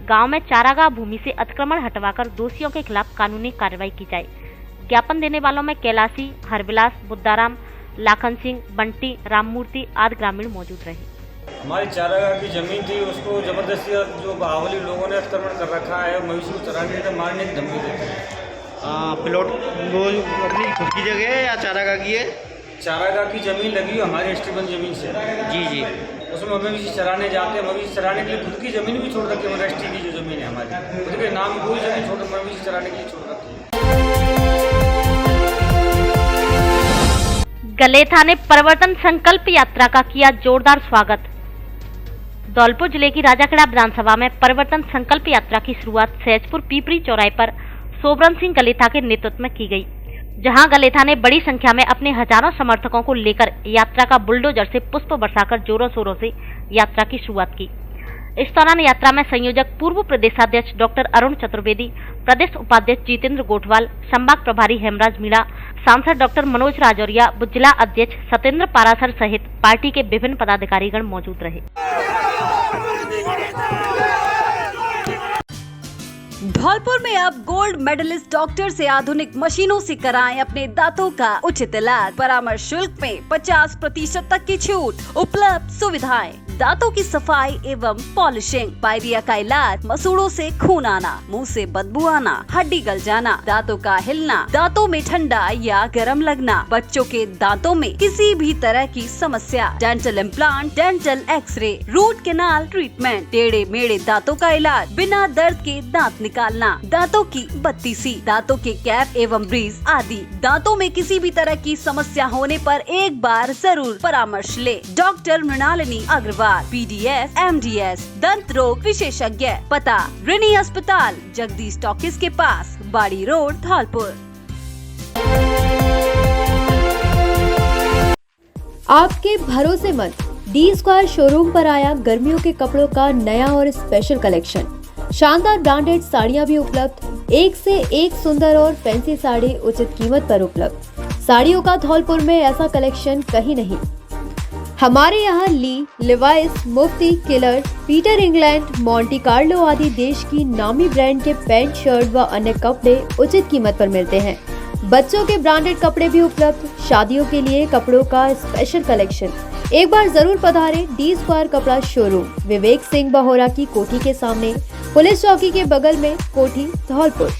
गांव में चारागाह भूमि से अतिक्रमण हटवाकर दोषियों के खिलाफ कानूनी कार्रवाई की जाए। ज्ञापन देने वालों में कैलाशी, हरविलास, बुद्धाराम, लाखन सिंह, बंटी, राममूर्ति आदि ग्रामीण मौजूद रहे। हमारी चारागाह की जमीन थी, उसको जबरदस्ती जो बाहुबली लोगों ने अतिक्रमण कर रखा है, मवेशी को चराने का मारने की धमकी देते हैं। प्लॉट वो अपनी खुद की जगह है या चारागाह की है? चारागाह की जमीन लगी हमारी एसटीबन जमीन से। जी। उसमें मवेशी चराने जाते हैं, मवेशी चराने के लिए खुद की जमीन भी छोड़ रखी है। हमारे एसटी की जो जमीन है हमारी, खुद के नाम कोई जमीन छोड़ मवेशी चराने के लिए छोड़ रखी है। गलेथा ने परिवर्तन संकल्प यात्रा का किया जोरदार स्वागत। धौलपुर जिले की राजाखेड़ा विधानसभा में परिवर्तन संकल्प यात्रा की शुरुआत सहजपुर पीपरी चौराहे पर सोबरन सिंह गलेथा के नेतृत्व में की गई, जहां गलेथा ने बड़ी संख्या में अपने हजारों समर्थकों को लेकर यात्रा का बुलडोजर से पुष्प बरसाकर जोरों शोरों से यात्रा की शुरुआत की। इस दौरान यात्रा में संयोजक पूर्व प्रदेशाध्यक्ष डॉक्टर अरुण चतुर्वेदी, प्रदेश उपाध्यक्ष जितेंद्र गोठवाल, संभाग प्रभारी हेमराज मीणा, सांसद डॉक्टर मनोज राजौरिया, जिला अध्यक्ष सत्येंद्र पाराशर सहित पार्टी के विभिन्न पदाधिकारीगण मौजूद रहे। धौलपुर में अब गोल्ड मेडलिस्ट डॉक्टर से आधुनिक मशीनों से कराएं अपने दांतों का उचित इलाज। परामर्श शुल्क में 50% तक की छूट। उपलब्ध सुविधाएं, दांतों की सफाई एवं पॉलिशिंग, पायरिया का इलाज, मसूड़ों से खून आना, मुंह से बदबू आना, हड्डी गल जाना, दांतों का हिलना, दांतों में ठंडा या गर्म लगना, बच्चों के दांतों में किसी भी तरह की समस्या, dental implant, dental X-ray, root canal treatment, टेढ़े मेढ़े दांतों का इलाज, बिना दर्द के दांत निकालना, दांतों की बत्तीसी, दांतों के कैप एवं ब्रीज आदि। दांतों में किसी भी तरह की समस्या होने पर एक बार जरूर परामर्श ले। Doctor Mrinalini Agarwal, PDS, MDS, दंत रोग विशेषज्ञ। पता रिनी अस्पताल, जगदीश टॉकीज के पास, बाड़ी रोड, धौलपुर। आपके भरोसेमंद डी स्क्वायर शोरूम पर आया गर्मियों के कपड़ों का नया और स्पेशल कलेक्शन। शानदार ब्रांडेड साड़ियां भी उपलब्ध, एक से एक सुंदर और फैंसी साड़ी उचित कीमत पर उपलब्ध। साड़ियों का धौलपुर में ऐसा कलेक्शन कहीं नहीं। हमारे यहाँ Lee, Levi's, Mufti, Killer, Peter England, Monte Carlo आदि देश की नामी ब्रांड के पैंट, शर्ट व अन्य कपड़े उचित कीमत पर मिलते हैं। बच्चों के ब्रांडेड कपड़े भी उपलब्ध। शादियों के लिए कपड़ों का स्पेशल कलेक्शन। एक बार जरूर पधारें डी स्क्वायर कपड़ा शोरूम, विवेक सिंह बहोरा की कोठी के सामने, पुलिस चौकी के बगल में, कोठी, धौलपुर।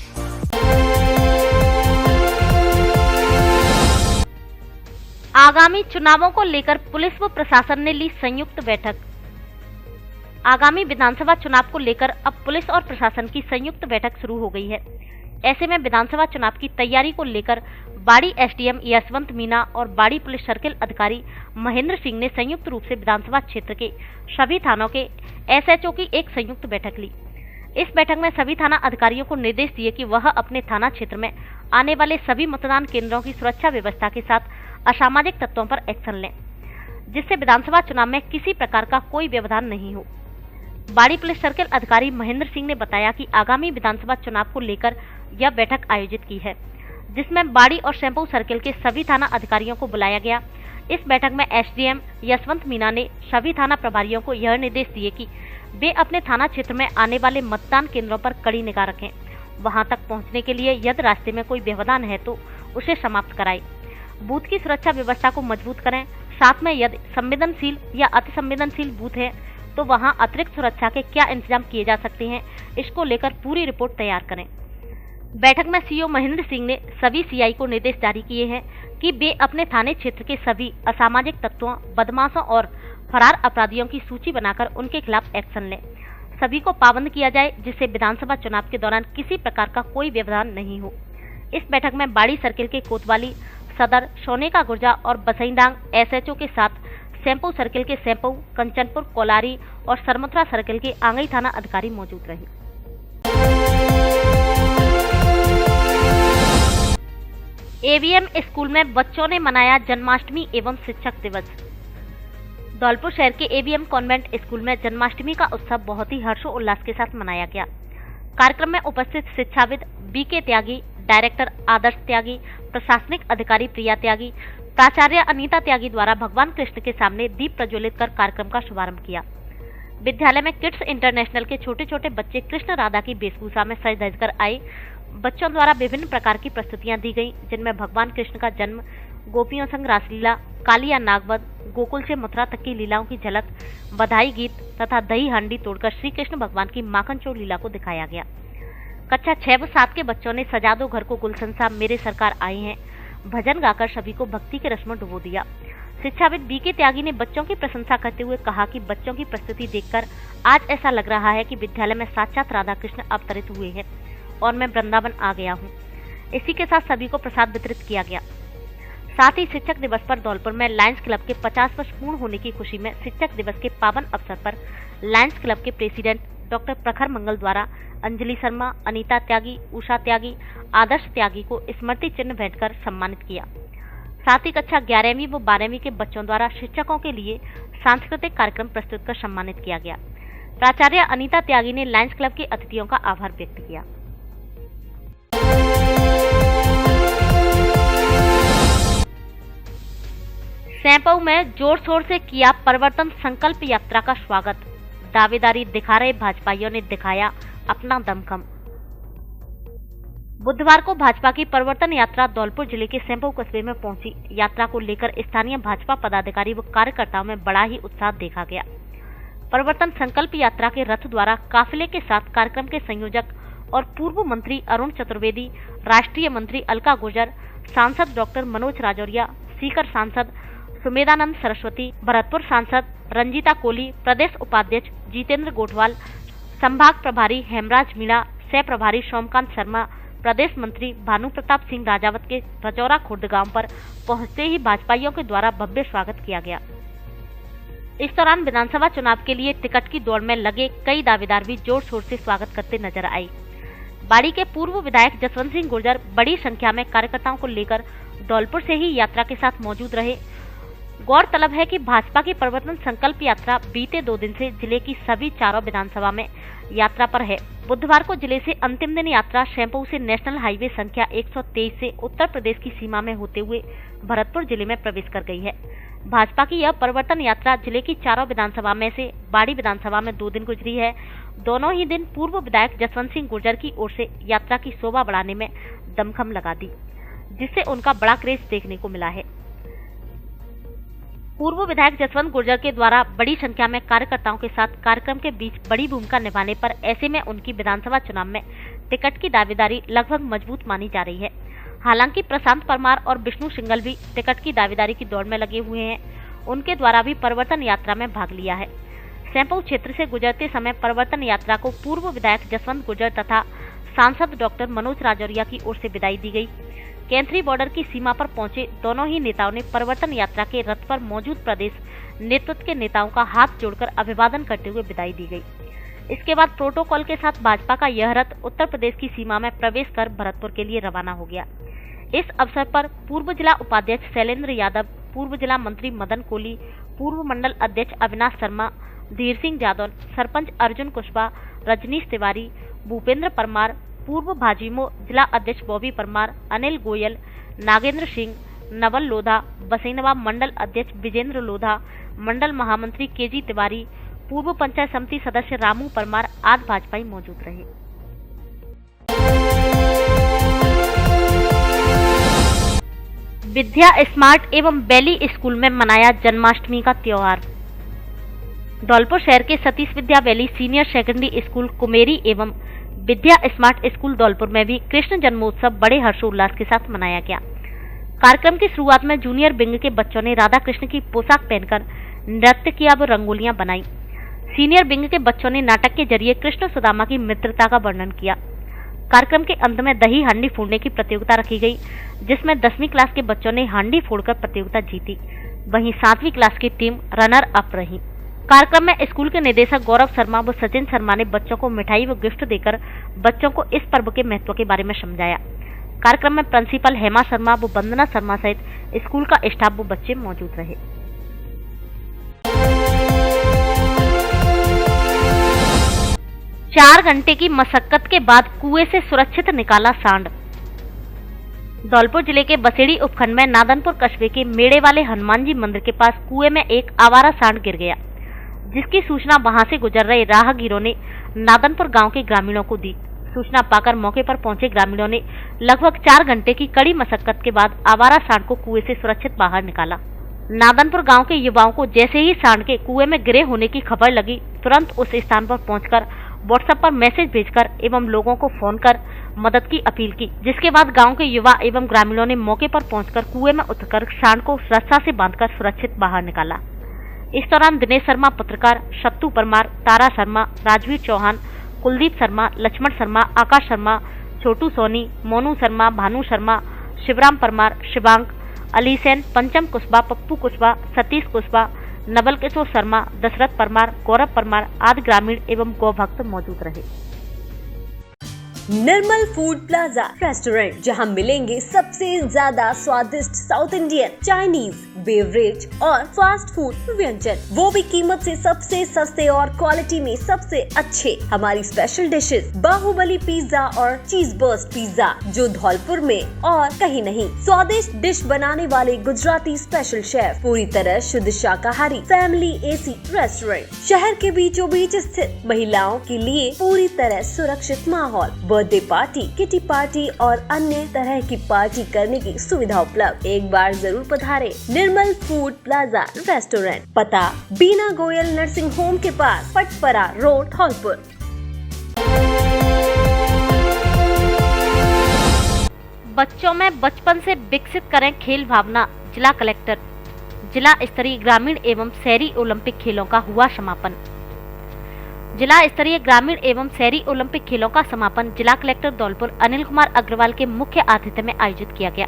आगामी चुनावों को लेकर पुलिस व प्रशासन ने ली संयुक्त बैठक। आगामी विधानसभा चुनाव को लेकर अब पुलिस और प्रशासन की संयुक्त बैठक शुरू हो गई है। ऐसे में विधानसभा चुनाव की तैयारी को लेकर बाड़ी एसडीएम यशवंत मीना और बाड़ी पुलिस सर्किल अधिकारी महेंद्र सिंह ने संयुक्त रूप से विधानसभा क्षेत्र के सभी थानों के एसएचओ की एक संयुक्त बैठक ली। इस बैठक में सभी थाना अधिकारियों को निर्देश दिए कि वह अपने थाना क्षेत्र में आने वाले सभी मतदान केंद्रों की सुरक्षा व्यवस्था के साथ असामाजिक तत्वों पर एक्शन लें, जिससे विधानसभा चुनाव में किसी प्रकार का कोई व्यवधान नहीं हो। बाड़ी पुलिस सर्किल अधिकारी महेंद्र सिंह ने बताया कि आगामी विधानसभा चुनाव को लेकर यह बैठक आयोजित की है, जिसमें बाड़ी और शैम्पू सर्किल के सभी थाना अधिकारियों को बुलाया गया। इस बैठक में एसडीएम यशवंत मीना ने सभी थाना प्रभारियों को यह निर्देश दिए कि वे अपने थाना क्षेत्र में आने वाले मतदान केंद्रों पर कड़ी निगाह रखें। वहां तक पहुंचने के लिए यदि रास्ते में कोई व्यवधान है तो उसे समाप्त कराएं। बूथ की सुरक्षा व्यवस्था को मजबूत करें। साथ में यदि संवेदनशील या अति संवेदनशील बूथ है तो वहां अतिरिक्त सुरक्षा के क्या इंतजाम किए जा सकते हैं, इसको लेकर पूरी रिपोर्ट तैयार करें। बैठक में सीओ महेंद्र सिंह ने सभी सीआई को निर्देश जारी किए हैं कि वे अपने थाने क्षेत्र के सभी असामाजिक तत्वों, बदमाशों और फरार अपराधियों की सूची बनाकर उनके खिलाफ एक्शन लें। सभी को पाबंद किया जाए, जिससे विधानसभा चुनाव के दौरान किसी प्रकार का कोई व्यवधान नहीं हो। इस बैठक में बाड़ी सर्किल के कोतवाली, सदर, सोने का गुर्जा और बसईडांग एसएचओ के साथ शैम्पू सर्किल के शैम्पू, कंचनपुर, कोलारी और सरमथुरा सर्किल के आंगई थाना अधिकारी मौजूद रहे। एवीएम स्कूल में बच्चों ने मनाया जन्माष्टमी एवं शिक्षक दिवस। धौलपुर शहर के एवीएम कॉन्वेंट स्कूल में जन्माष्टमी का उत्सव बहुत ही हर्षोल्लास के साथ मनाया गया। कार्यक्रम में उपस्थित शिक्षाविद बीके त्यागी, डायरेक्टर आदर्श त्यागी, प्रशासनिक अधिकारी प्रिया त्यागी, प्राचार्य अनीता त्यागी द्वारा भगवान कृष्ण के सामने दीप प्रज्वलित कर कार्यक्रम का शुभारंभ किया। विद्यालय में किड्स इंटरनेशनल के छोटे छोटे बच्चे कृष्ण राधा की वेशभूषा में सज धज कर आए। बच्चों द्वारा विभिन्न प्रकार की प्रस्तुतियां दी गईं, जिनमें भगवान कृष्ण का जन्म, गोपियों संग रासलीला, कालिया नागवध, गोकुल से मथुरा तक की लीलाओं की झलक, बधाई गीत तथा दही हांडी तोड़कर श्री कृष्ण भगवान की माखन चोर लीला को दिखाया गया। कक्षा 6 व 7 के बच्चों ने सजा दो घर को गुलशन सा मेरे सरकार आए हैं भजन गाकर सभी को भक्ति के रस में डुबो दिया। शिक्षाविद बीके त्यागी ने बच्चों की प्रशंसा करते हुए कहा कि बच्चों की प्रस्तुति देखकर आज ऐसा लग रहा है कि विद्यालय में साक्षात राधा कृष्ण अवतरित हुए हैं और मैं वृंदावन आ गया हूँ। इसी के साथ सभी को प्रसाद वितरित किया गया। साथ ही शिक्षक दिवस पर धौलपुर में लायंस क्लब के 50 वर्ष पूर्ण होने की खुशी में शिक्षक दिवस के पावन अवसर पर लायंस क्लब के प्रेसिडेंट डॉक्टर प्रखर मंगल द्वारा अंजलि शर्मा, अनीता त्यागी, उषा त्यागी, आदर्श त्यागी को स्मृति चिन्ह भेंट कर सम्मानित किया। साथ ही कक्षा 11वीं व 12वीं के बच्चों द्वारा शिक्षकों के लिए सांस्कृतिक कार्यक्रम प्रस्तुत कर सम्मानित किया गया। प्राचार्य अनीता त्यागी ने लायंस क्लब के अतिथियों का आभार व्यक्त किया। सैंपऊ में जोर शोर से किया परिवर्तन संकल्प यात्रा का स्वागत। दावेदारी दिखा रहे भाजपाइयों ने दिखाया अपना दमखम। बुधवार को भाजपा की परिवर्तन यात्रा धौलपुर जिले के सेंपऊ कस्बे में पहुंची। यात्रा को लेकर स्थानीय भाजपा पदाधिकारी व कार्यकर्ताओं में बड़ा ही उत्साह देखा गया। परिवर्तन संकल्प यात्रा के रथ द्वारा काफिले के साथ कार्यक्रम के संयोजक और पूर्व मंत्री अरुण चतुर्वेदी, राष्ट्रीय मंत्री अलका गुर्जर, सांसद डॉक्टर मनोज राजौरिया, सीकर सांसद सुमेधानंद सरस्वती, भरतपुर सांसद रंजीता कोली, प्रदेश उपाध्यक्ष जितेंद्र गोठवाल, संभाग प्रभारी हेमराज मीणा, सह प्रभारी सोमकांत शर्मा, प्रदेश मंत्री भानु प्रताप सिंह राजावत के रजौरा खुर्द गांव पर पहुंचते ही भाजपाइयों के द्वारा भव्य स्वागत किया गया। इस दौरान विधानसभा चुनाव के लिए टिकट की दौड़ में लगे कई दावेदार भी जोर शोर से स्वागत करते नजर आए। बाड़ी के पूर्व विधायक जसवंत सिंह गुर्जर बड़ी संख्या में कार्यकर्ताओं को लेकर धौलपुर से ही यात्रा के साथ मौजूद रहे। गौरतलब है कि भाजपा की परिवर्तन संकल्प यात्रा बीते 2 दिन से जिले की सभी 4 विधानसभा में यात्रा पर है। बुधवार को जिले से अंतिम दिन यात्रा सेंपऊ से नेशनल हाईवे संख्या 123 से उत्तर प्रदेश की सीमा में होते हुए भरतपुर जिले में प्रवेश कर गई है। भाजपा की यह परिवर्तन यात्रा जिले की 4 विधानसभा में से बाड़ी विधानसभा में 2 दिन गुजरी है। दोनों ही दिन पूर्व विधायक जसवंत सिंह गुर्जर की ओर से यात्रा की शोभा बढ़ाने में दमखम लगा दी, जिससे उनका बड़ा क्रेज देखने को मिला है। पूर्व विधायक जसवंत गुर्जर के द्वारा बड़ी संख्या में कार्यकर्ताओं के साथ कार्यक्रम के बीच बड़ी भूमिका निभाने पर ऐसे में उनकी विधानसभा चुनाव में टिकट की दावेदारी लगभग मजबूत मानी जा रही है। हालांकि प्रशांत परमार और विष्णु सिंघल भी टिकट की दावेदारी की दौड़ में लगे हुए हैं। उनके द्वारा भी परिवर्तन यात्रा में भाग लिया है। सेंपऊ क्षेत्र से गुजरते समय परिवर्तन यात्रा को पूर्व विधायक जसवंत गुर्जर तथा सांसद डॉक्टर मनोज राजौरिया की ओर से विदाई दी गई। केंद्रीय बॉर्डर की सीमा पर पहुंचे दोनों ही नेताओं ने परिवर्तन यात्रा के रथ पर मौजूद प्रदेश नेतृत्व के नेताओं का हाथ जोड़कर अभिवादन करते हुए विदाई दी गई। इसके बाद प्रोटोकॉल के साथ भाजपा का यह रथ उत्तर प्रदेश की सीमा में प्रवेश कर भरतपुर के लिए रवाना हो गया। इस अवसर पर पूर्व जिला उपाध्यक्ष शैलेंद्र यादव, पूर्व जिला मंत्री मदन कोली, पूर्व मंडल अध्यक्ष अविनाश शर्मा, धीर सिंह जादौन, सरपंच अर्जुन कुशवाहा, रजनीश तिवारी, भूपेंद्र परमार, पूर्व भाजयुमो जिला अध्यक्ष बॉबी परमार, अनिल गोयल, नागेंद्र सिंह, नवल लोधा, बसैनवा मंडल अध्यक्ष विजेंद्र लोधा, मंडल महामंत्री केजी तिवारी, पूर्व पंचायत समिति सदस्य रामू परमार आदि भाजपाई मौजूद रहे। विद्या स्मार्ट एवं बैली स्कूल में मनाया जन्माष्टमी का त्योहार। धौलपुर शहर के सतीश विद्या वैली सीनियर सेकेंडरी स्कूल कुमेरी एवं विद्या स्मार्ट स्कूल धौलपुर में भी कृष्ण जन्मोत्सव बड़े हर्षोल्लास के साथ मनाया गया। कार्यक्रम की शुरुआत में जूनियर विंग के बच्चों ने राधा कृष्ण की पोशाक पहनकर नृत्य किया व रंगोलियां बनाई। सीनियर विंग के बच्चों ने नाटक के जरिए कृष्ण सुदामा की मित्रता का वर्णन किया। कार्यक्रम के अंत में दही हांडी फोड़ने की प्रतियोगिता रखी गई, जिसमें 10वीं क्लास के बच्चों ने हांडी फोड़कर प्रतियोगिता जीती। वहीं 7वीं क्लास की टीम रनर अप रही। कार्यक्रम में स्कूल के निदेशक गौरव शर्मा व सचिन शर्मा ने बच्चों को मिठाई व गिफ्ट देकर बच्चों को इस पर्व के महत्व के बारे में समझाया। कार्यक्रम में प्रिंसिपल हेमा शर्मा व वंदना शर्मा सहित स्कूल का स्टाफ व बच्चे मौजूद रहे। 4 घंटे की मशक्कत के बाद कुएं से सुरक्षित निकाला सांड। धौलपुर जिले के बसेड़ी उपखंड में नादनपुर कस्बे के मेड़े वाले हनुमान जी मंदिर के पास कुएं में एक आवारा सांड गिर गया, जिसकी सूचना वहां से गुजर रहे राहगीरों ने नादनपुर गांव के ग्रामीणों को दी। सूचना पाकर मौके पर पहुंचे ग्रामीणों ने लगभग 4 घंटे की कड़ी मशक्कत के बाद आवारा सांड को कुएं से सुरक्षित बाहर निकाला। नादनपुर गांव के युवाओं को जैसे ही सांड के कुएं में गिरे होने की खबर लगी, तुरंत उस स्थान पर पहुंचकर व्हाट्सएप पर मैसेज भेजकर एवं लोगों को फोन कर मदद की अपील की, जिसके बाद गांव के युवा एवं ग्रामीणों ने मौके पर पहुंचकर कुएं में उतरकर सांड को रस्सा से बांधकर सुरक्षित बाहर निकाला। इस दौरान दिनेश शर्मा पत्रकार, शत्तू परमार, तारा शर्मा, राजवीर चौहान, कुलदीप शर्मा, लक्ष्मण शर्मा, आकाश शर्मा, छोटू सोनी, मोनू शर्मा, भानु शर्मा, शिवराम परमार, शिवांक, अली सेन, पंचम कुशवाहा, पप्पू कुशवाहा, सतीश कुशवाहा, नवल किशोर शर्मा, दशरथ परमार, गौरव परमार आदि ग्रामीण एवं गौभक्त मौजूद रहे। निर्मल फूड प्लाजा रेस्टोरेंट, जहां मिलेंगे सबसे ज्यादा स्वादिष्ट साउथ इंडियन, चाइनीज, बेवरेज और फास्ट फूड व्यंजन, वो भी कीमत से सबसे सस्ते और क्वालिटी में सबसे अच्छे। हमारी स्पेशल डिशेस बाहुबली पिज्जा और चीज बर्स्ट पिज्जा, जो धौलपुर में और कहीं नहीं। स्वादिष्ट डिश बनाने वाले गुजराती स्पेशल शेफ, पूरी तरह शुद्ध शाकाहारी फैमिली एसी रेस्टोरेंट, शहर के बीचों बीच स्थित, महिलाओं के लिए पूरी तरह सुरक्षित माहौल, बर्थडे पार्टी, किटी पार्टी और अन्य तरह की पार्टी करने की सुविधा उपलब्ध। एक बार जरूर पधारें निर्मल फूड प्लाजा रेस्टोरेंट, पता बीना गोयल नर्सिंग होम के पास, पटपरा रोड, धौलपुर। बच्चों में बचपन से विकसित करें खेल भावना, जिला कलेक्टर। जिला स्तरीय ग्रामीण एवं शहरी ओलंपिक खेलों का हुआ समापन। जिला स्तरीय ग्रामीण एवं शहरी ओलंपिक खेलों का समापन जिला कलेक्टर धौलपुर अनिल कुमार अग्रवाल के मुख्य आतिथ्य में आयोजित किया गया।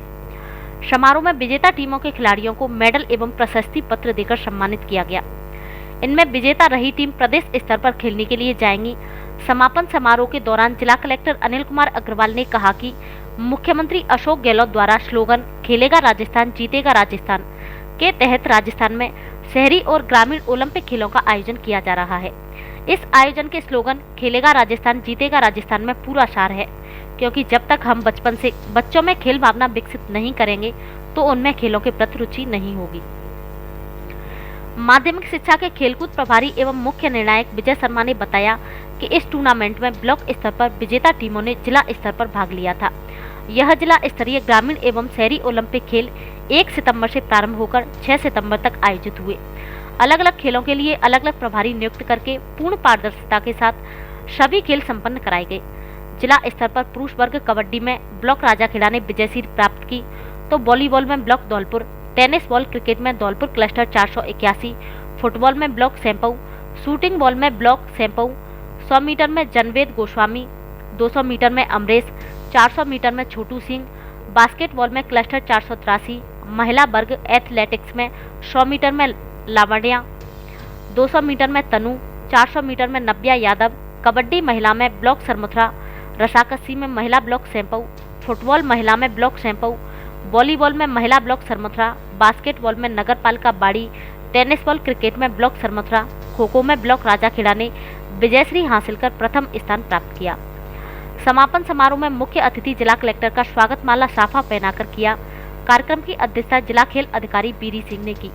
समारोह में विजेता टीमों के खिलाड़ियों को मेडल एवं प्रशस्ति पत्र देकर सम्मानित किया गया। इनमें विजेता रही टीम प्रदेश स्तर पर खेलने के लिए जाएंगी। समापन समारोह के दौरान जिला कलेक्टर अनिल कुमार अग्रवाल ने कहा कि मुख्यमंत्री अशोक गहलोत द्वारा स्लोगन खेलेगा राजस्थान जीतेगा राजस्थान के तहत राजस्थान में शहरी और ग्रामीण ओलंपिक खेलों का आयोजन किया जा रहा है। इस आयोजन के स्लोगन खेलेगा राजस्थान जीतेगा राजस्थान में पूरा सार है, क्योंकि जब तक हम बचपन से बच्चों में खेल भावना विकसित नहीं करेंगे तो उनमें खेलों के प्रति रुचि नहीं होगी। माध्यमिक शिक्षा के खेलकूद प्रभारी एवं मुख्य निर्णायक विजय शर्मा ने बताया कि इस टूर्नामेंट में ब्लॉक स्तर पर विजेता टीमों ने जिला स्तर पर भाग लिया था। यह जिला स्तरीय ग्रामीण एवं शहरी ओलंपिक खेल 1 सितंबर से प्रारंभ होकर 6 सितंबर तक आयोजित हुए। अलग अलग खेलों के लिए अलग अलग प्रभारी नियुक्त करके पूर्ण पारदर्शिता के साथ सभी खेल संपन्न कराए गए। जिला स्तर पर पुरुष वर्ग कबड्डी में ब्लॉक राजाखेड़ा ने विजय सीट प्राप्त की, तो वॉलीबॉल में block Dholpur, tennis ball cricket में धौलपुर क्लस्टर 481, फुटबॉल में ब्लॉक सेम्पऊ, शूटिंग बॉल में ब्लॉक सेम्पऊ, 100 मीटर में जनवेद गोस्वामी, 200 मीटर में अमरेश, 400 मीटर में छोटू सिंह, बास्केटबॉल में क्लस्टर 483, महिला वर्ग एथलेटिक्स में 100 मीटर में लावण्या, 200 मीटर में तनु, 400 मीटर में नव्या यादव, कबड्डी महिला में ब्लॉक सरमुथरा, रसाकसी में महिला ब्लॉक सेम्पऊ, फुटबॉल महिला में ब्लॉक सेम्पऊ, वॉलीबॉल में महिला ब्लॉक सरमुथरा, बास्केटबॉल में नगर पालिका बाड़ी, टेनिस बॉल क्रिकेट में ब्लॉक सरमुथरा, खो खो में ब्लॉक राजाखेड़ा ने विजयश्री हासिल कर प्रथम स्थान प्राप्त किया। समापन समारोह में मुख्य अतिथि जिला कलेक्टर का स्वागत माला साफा पहनाकर किया। कार्यक्रम की अध्यक्षता जिला खेल अधिकारी बीरी सिंह ने की।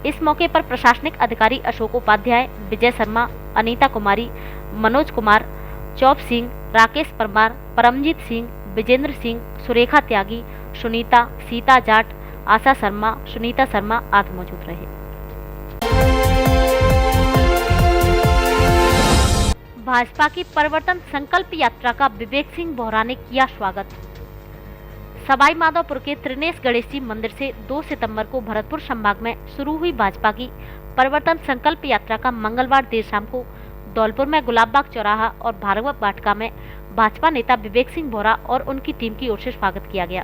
इस मौके पर प्रशासनिक अधिकारी अशोक उपाध्याय, विजय शर्मा, अनीता कुमारी, मनोज कुमार, चौप सिंह, राकेश परमार, परमजीत सिंह, विजेंद्र सिंह, सुरेखा त्यागी, सुनीता, सीता जाट, आशा शर्मा, सुनीता शर्मा आदि मौजूद रहे। भाजपा की परिवर्तन संकल्प यात्रा का विवेक सिंह बोहरा ने किया स्वागत। सवाई माधोपुर के त्रिनेश गणेश जी मंदिर से 2 सितंबर को भरतपुर संभाग में शुरू हुई भाजपा की परिवर्तन संकल्प यात्रा का मंगलवार देर शाम को धौलपुर में गुलाबबाग चौराहा और भार्गव वाटिका में भाजपा नेता विवेक सिंह बोहरा और उनकी टीम की ओर से स्वागत किया गया।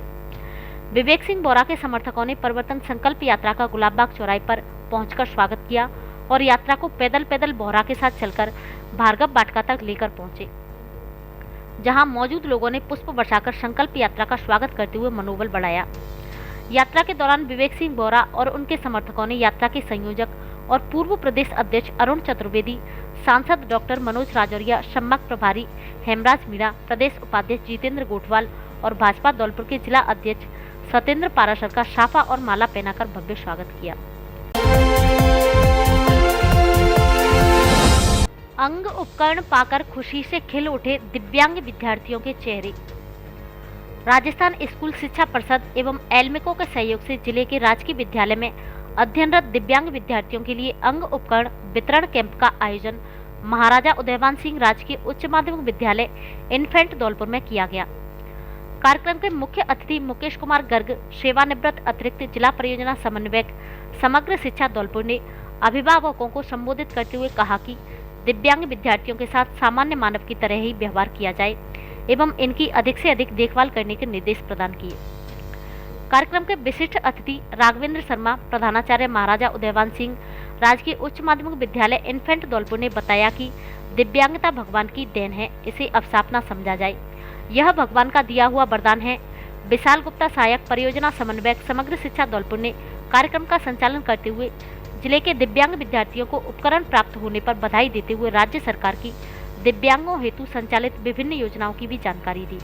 विवेक सिंह बोहरा के समर्थकों ने परिवर्तन संकल्प यात्रा का गुलाबबाग चौराहे पर पहुंचकर स्वागत किया और यात्रा को पैदल पैदल बोहरा के साथ चलकर भार्गव वाटिका तक लेकर पहुंचे, जहां मौजूद लोगों ने पुष्प बरसाकर संकल्प यात्रा का स्वागत करते हुए मनोबल बढ़ाया। यात्रा के दौरान विवेक सिंह बोहरा और उनके समर्थकों ने यात्रा के संयोजक और पूर्व प्रदेश अध्यक्ष अरुण चतुर्वेदी, सांसद डॉक्टर मनोज राजौरिया, सम्मक प्रभारी हेमराज मीणा, प्रदेश उपाध्यक्ष जितेंद्र गोठवाल और भाजपा धौलपुर के जिला अध्यक्ष सत्येंद्र पाराशर का साफा और माला पहनाकर भव्य स्वागत किया। अंग उपकरण पाकर खुशी से खिल उठे दिव्यांग विद्यार्थियों के चेहरे। राजस्थान स्कूल शिक्षा परिषद एवं एल्मिको के सहयोग से जिले के राजकीय विद्यालय में अध्ययनरत दिव्यांग विद्यार्थियों के लिए अंग उपकरण वितरण कैंप का आयोजन महाराजा उदयवान सिंह राजकीय उच्च माध्यमिक विद्यालय इन्फेंट धौलपुर में किया गया। कार्यक्रम के मुख्य अतिथि मुकेश कुमार गर्ग, सेवानिवृत्त अतिरिक्त जिला परियोजना समन्वयक समग्र शिक्षा धौलपुर ने अभिभावकों को संबोधित करते हुए कहा कि दिव्यांग विद्यार्थियों के साथ सामान्य मानव की तरह ही व्यवहार किया जाए एवं इनकी अधिक से अधिक देखभाल करने के निर्देश प्रदान किए। कार्यक्रम के विशिष्ट अतिथि राघवेंद्र शर्मा, प्रधानाचार्य महाराजा उदयवान सिंह राजकीय उच्च माध्यमिक विद्यालय इन्फेंट धौलपुर ने बताया कि दिव्यांगता भगवान की देन है, इसे अवसाप न समझा जाए, यह भगवान का दिया हुआ वरदान है। विशाल गुप्ता, सहायक परियोजना समन्वयक समग्र शिक्षा धौलपुर ने कार्यक्रम का संचालन करते हुए जिले के दिव्यांग विद्यार्थियों को उपकरण प्राप्त होने पर बधाई देते हुए राज्य सरकार की दिव्यांगों हेतु संचालित विभिन्न योजनाओं की भी जानकारी दी।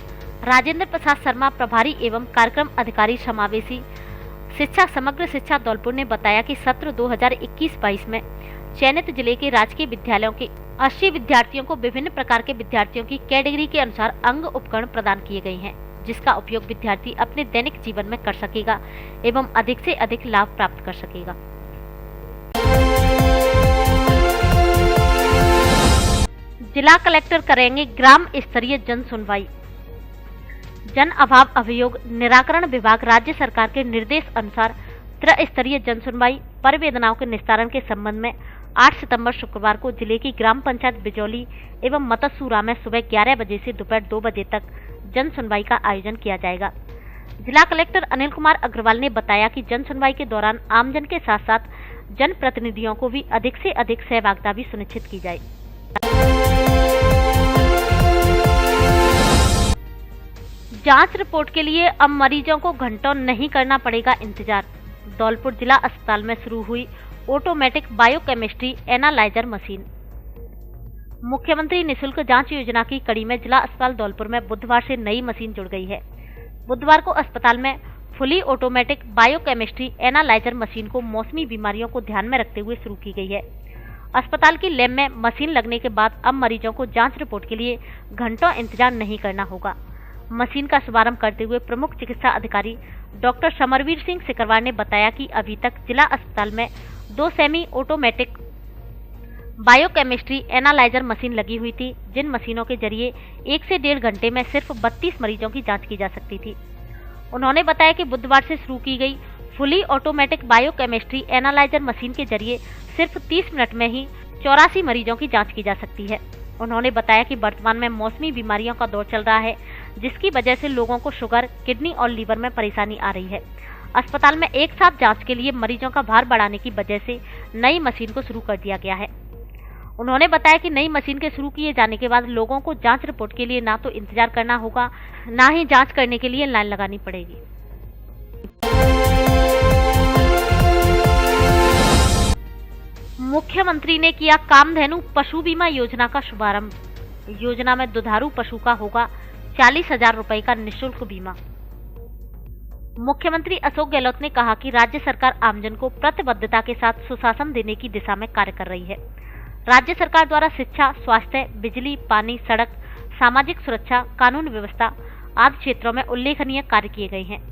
राजेंद्र प्रसाद शर्मा, प्रभारी एवं कार्यक्रम अधिकारी समावेशी शिक्षा समग्र शिक्षा धौलपुर ने बताया कि सत्र 2021-22 में चयनित जिले के राजकीय विद्यालयों के 80 विद्यार्थियों को विभिन्न प्रकार के विद्यार्थियों की कैटेगरी के अनुसार अंग उपकरण प्रदान किए गए हैं, जिसका उपयोग विद्यार्थी अपने दैनिक जीवन में कर सकेगा एवं अधिक से अधिक लाभ प्राप्त कर सकेगा। जिला कलेक्टर करेंगे ग्राम स्तरीय जन सुनवाई। जन अभाव अभियोग निराकरण विभाग राज्य सरकार के निर्देश अनुसार त्रिस्तरीय जन सुनवाई परिवेदनाओं के निस्तारण के संबंध में 8 सितंबर शुक्रवार को जिले की ग्राम पंचायत बिजौली एवं मतसूरा में सुबह 11 बजे से दोपहर 2 बजे तक जन सुनवाई का आयोजन किया जाएगा। जिला कलेक्टर अनिल कुमार अग्रवाल ने बताया कि जन सुनवाई के दौरान आमजन के साथ साथ जन प्रतिनिधियों को भी अधिक से अधिक सहभागिता भी सुनिश्चित की जाए। जांच रिपोर्ट के लिए अब मरीजों को घंटों नहीं करना पड़ेगा इंतजार। धौलपुर जिला अस्पताल में शुरू हुई ऑटोमेटिक बायोकेमिस्ट्री एनालाइजर मशीन। मुख्यमंत्री निःशुल्क जांच योजना की कड़ी में जिला अस्पताल धौलपुर में बुधवार से नई मशीन जुड़ गई है। बुधवार को अस्पताल में fully automatic biochemistry analyser machine को मौसमी बीमारियों को ध्यान में रखते हुए शुरू की गई है। अस्पताल की लैब में मशीन लगने के बाद अब मरीजों को जांच रिपोर्ट के लिए घंटों इंतजार नहीं करना होगा। मशीन का शुभारंभ करते हुए प्रमुख चिकित्सा अधिकारी डॉक्टर समरवीर सिंह सिकरवार ने बताया कि अभी तक जिला अस्पताल में 2 semi automatic biochemistry analyser machine लगी हुई थी, जिन मशीनों के जरिए 1 से 1.5 घंटे में सिर्फ 32 मरीजों की जांच की जा सकती थी। उन्होंने बताया कि बुधवार से शुरू की गई fully automatic biochemistry analyser machine के जरिए सिर्फ 30 मिनट में ही 84 मरीजों की जांच की जा सकती है। उन्होंने बताया कि वर्तमान में मौसमी बीमारियों का दौर चल रहा है, जिसकी वजह से लोगों को शुगर, किडनी और लीवर में परेशानी आ रही है। अस्पताल में एक साथ जांच के लिए मरीजों का भार बढ़ाने की वजह से नई मशीन को शुरू कर दिया गया है। उन्होंने बताया कि नई मशीन के शुरू किए जाने के बाद लोगों को जांच रिपोर्ट के लिए ना तो इंतजार करना होगा, ना ही जांच करने के लिए लाइन लगानी पड़ेगी। मुख्यमंत्री ने किया कामधेनु पशु बीमा योजना का शुभारंभ। योजना में दुधारू पशु का होगा 40,000 रुपए का निःशुल्क बीमा। मुख्यमंत्री अशोक गहलोत ने कहा कि राज्य सरकार आमजन को प्रतिबद्धता के साथ सुशासन देने की दिशा में कार्य कर रही है। राज्य सरकार द्वारा शिक्षा, स्वास्थ्य, बिजली, पानी, सड़क, सामाजिक सुरक्षा, कानून व्यवस्था आदि क्षेत्रों में उल्लेखनीय कार्य किए गए हैं।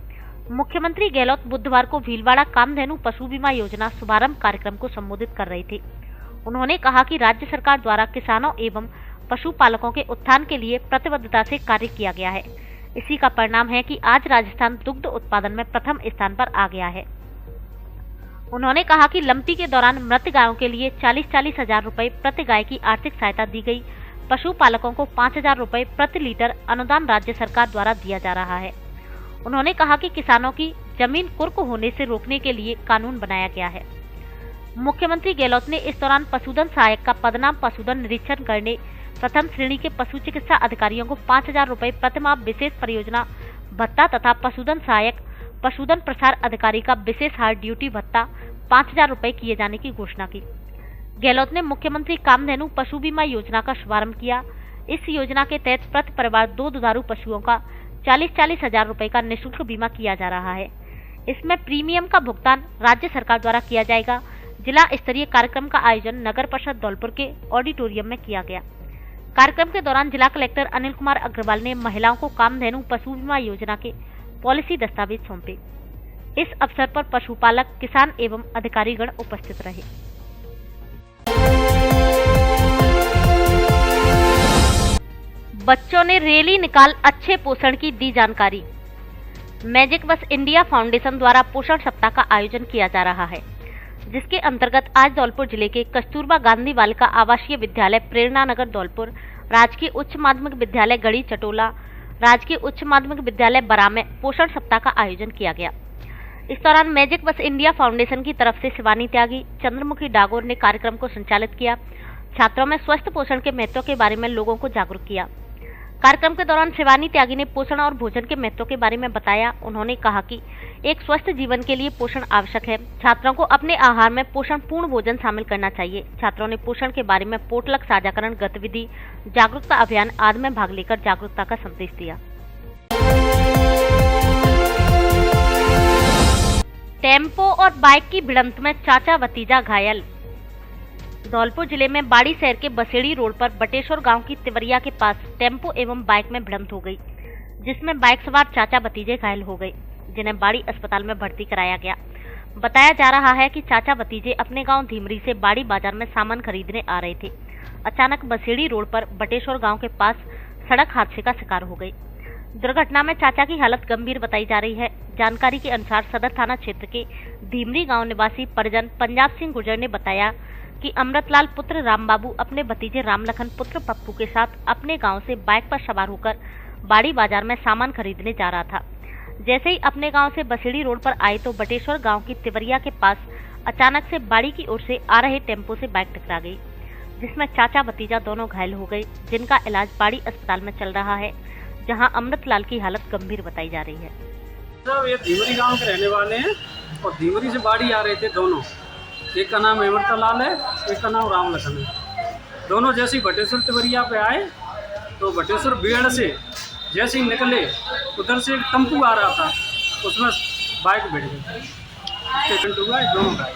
मुख्यमंत्री गहलोत बुधवार को भीलवाड़ा कामधेनु पशु बीमा योजना शुभारंभ कार्यक्रम को संबोधित कर रहे थे। उन्होंने कहा कि राज्य सरकार द्वारा किसानों एवं पशुपालकों के उत्थान के लिए प्रतिबद्धता से कार्य किया गया है। इसी का परिणाम है कि आज राजस्थान दुग्ध उत्पादन में प्रथम स्थान पर आ गया है। उन्होंने कहा कि लंपी के दौरान मृत गायों के लिए 40-40 हजार रुपए प्रति गाय की आर्थिक सहायता दी गई। पशुपालकों को 5,000 रुपए प्रति लीटर अनुदान राज्य सरकार द्वारा दिया जा रहा है। उन्होंने कहा कि किसानों की जमीन कुर्क होने से रोकने के लिए कानून बनाया गया है। मुख्यमंत्री गहलोत ने इस दौरान पशुधन सहायक का पदनाम पशुधन निरीक्षण करने प्रथम श्रेणी के पशु चिकित्सा अधिकारियों को 5,000 रुपए प्रतिमाह विशेष परियोजना भत्ता तथा पशुधन सहायक पशुधन प्रसार अधिकारी का विशेष हायर ड्यूटी भत्ता 5,000 रुपए किए जाने की घोषणा की। गहलोत ने मुख्यमंत्री कामधेनु पशु बीमा योजना का शुभारंभ किया। इस योजना के तहत प्रति परिवार 2 दुधारू पशुओं का 40-40 हजार रुपए का निःशुल्क बीमा किया जा रहा है। इसमें प्रीमियम का भुगतान राज्य सरकार द्वारा किया जाएगा। जिला स्तरीय कार्यक्रम का आयोजन नगर परिषद धौलपुर के ऑडिटोरियम में किया गया। कार्यक्रम के दौरान जिला कलेक्टर अनिल कुमार अग्रवाल ने महिलाओं को कामधेनु पशु बीमा योजना के पॉलिसी दस्तावेज सौंपे। इस अवसर पर पशुपालक, किसान एवं अधिकारीगण उपस्थित रहे। बच्चों ने रैली निकाल अच्छे पोषण की दी जानकारी। मैजिक बस इंडिया फाउंडेशन द्वारा पोषण सप्ताह का आयोजन किया जा रहा है, जिसके अंतर्गत आज धौलपुर जिले के कस्तूरबा गांधी बालिका आवासीय विद्यालय प्रेरणा नगर धौलपुर, राजकीय उच्च माध्यमिक विद्यालय गढ़ी चटोला, राजकीय उच्च माध्यमिक विद्यालय बरा में पोषण सप्ताह का आयोजन किया गया। इस दौरान मैजिक बस इंडिया फाउंडेशन की तरफ से शिवानी त्यागी, चंद्रमुखी डागोर ने कार्यक्रम को संचालित किया। छात्रों में स्वस्थ पोषण के महत्व के बारे में लोगों को जागरूक किया। कार्यक्रम के दौरान शिवानी त्यागी ने पोषण और भोजन के महत्व के बारे में बताया। उन्होंने कहा कि एक स्वस्थ जीवन के लिए पोषण आवश्यक है। छात्रों को अपने आहार में पोषण पूर्ण भोजन शामिल करना चाहिए। छात्रों ने पोषण के बारे में पोटलक साझाकरण गतिविधि, जागरूकता अभियान आदि में भाग लेकर जागरूकता का संदेश दिया। टेम्पो और बाइक की भिड़ंत में चाचा भतीजा घायल। धौलपुर जिले में बाड़ी शहर के बसेड़ी रोड पर बटेश्वर गांव की तिवरिया के पास टेम्पो एवं बाइक में भिड़ंत हो गई, जिसमें बाइक सवार चाचा भतीजे घायल हो गए, जिन्हें बाड़ी अस्पताल में भर्ती कराया गया। बताया जा रहा है कि चाचा भतीजे अपने गांव धीमरी से बाड़ी बाजार में सामान खरीदने आ रहे थे। अचानक बसेड़ी रोड पर बटेश्वर गांव के पास सड़क हादसे का शिकार हो गए। दुर्घटना में चाचा की हालत गंभीर बताई जा रही है। जानकारी के अनुसार सदर थाना क्षेत्र के धीमरी गांव निवासी परिजन पंजाब सिंह गुर्जर ने बताया कि अमृतलाल पुत्र रामबाबू अपने भतीजे रामलखन पुत्र पप्पू के साथ अपने गांव से बाइक पर सवार होकर बाड़ी बाजार में सामान खरीदने जा रहा था। जैसे ही अपने गांव से बसेड़ी रोड पर आए तो बटेश्वर गांव की तिवरिया के पास अचानक से बाड़ी की ओर से आ रहे टेम्पो से बाइक टकरा गई, जिसमें चाचा भतीजा दोनों घायल हो गए, जिनका इलाज बाड़ी अस्पताल में चल रहा है, जहां अमृतलाल की हालत गंभीर बताई जा रही है। सब ये धीमरी गांव के रहने वाले हैं और धीमरी से बाड़ी आ रहे थे दोनों। एक का नाम अमृतलाल है, एक का नाम रामलखन है। दोनों जैसे ही बटेश्वर तिवरिया पे आए तो बटेश्वर बेड़ से जैसे ही निकले उधर से एक टेम्पो आ रहा था, उसमें बाइक बैठ गई, एक्सीडेंट हुआ है, दोनों घायल।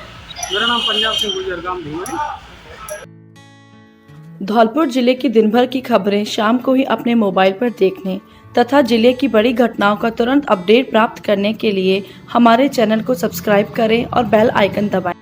मेरा नाम पंजाब सिंह गुर्जर, गांव धीमरी। धौलपुर जिले की दिन भर की खबरें शाम को ही अपने मोबाइल पर देखने तथा जिले की बड़ी घटनाओं का तुरंत अपडेट प्राप्त करने के लिए हमारे चैनल को सब्सक्राइब करें और बेल आइकन दबाएं।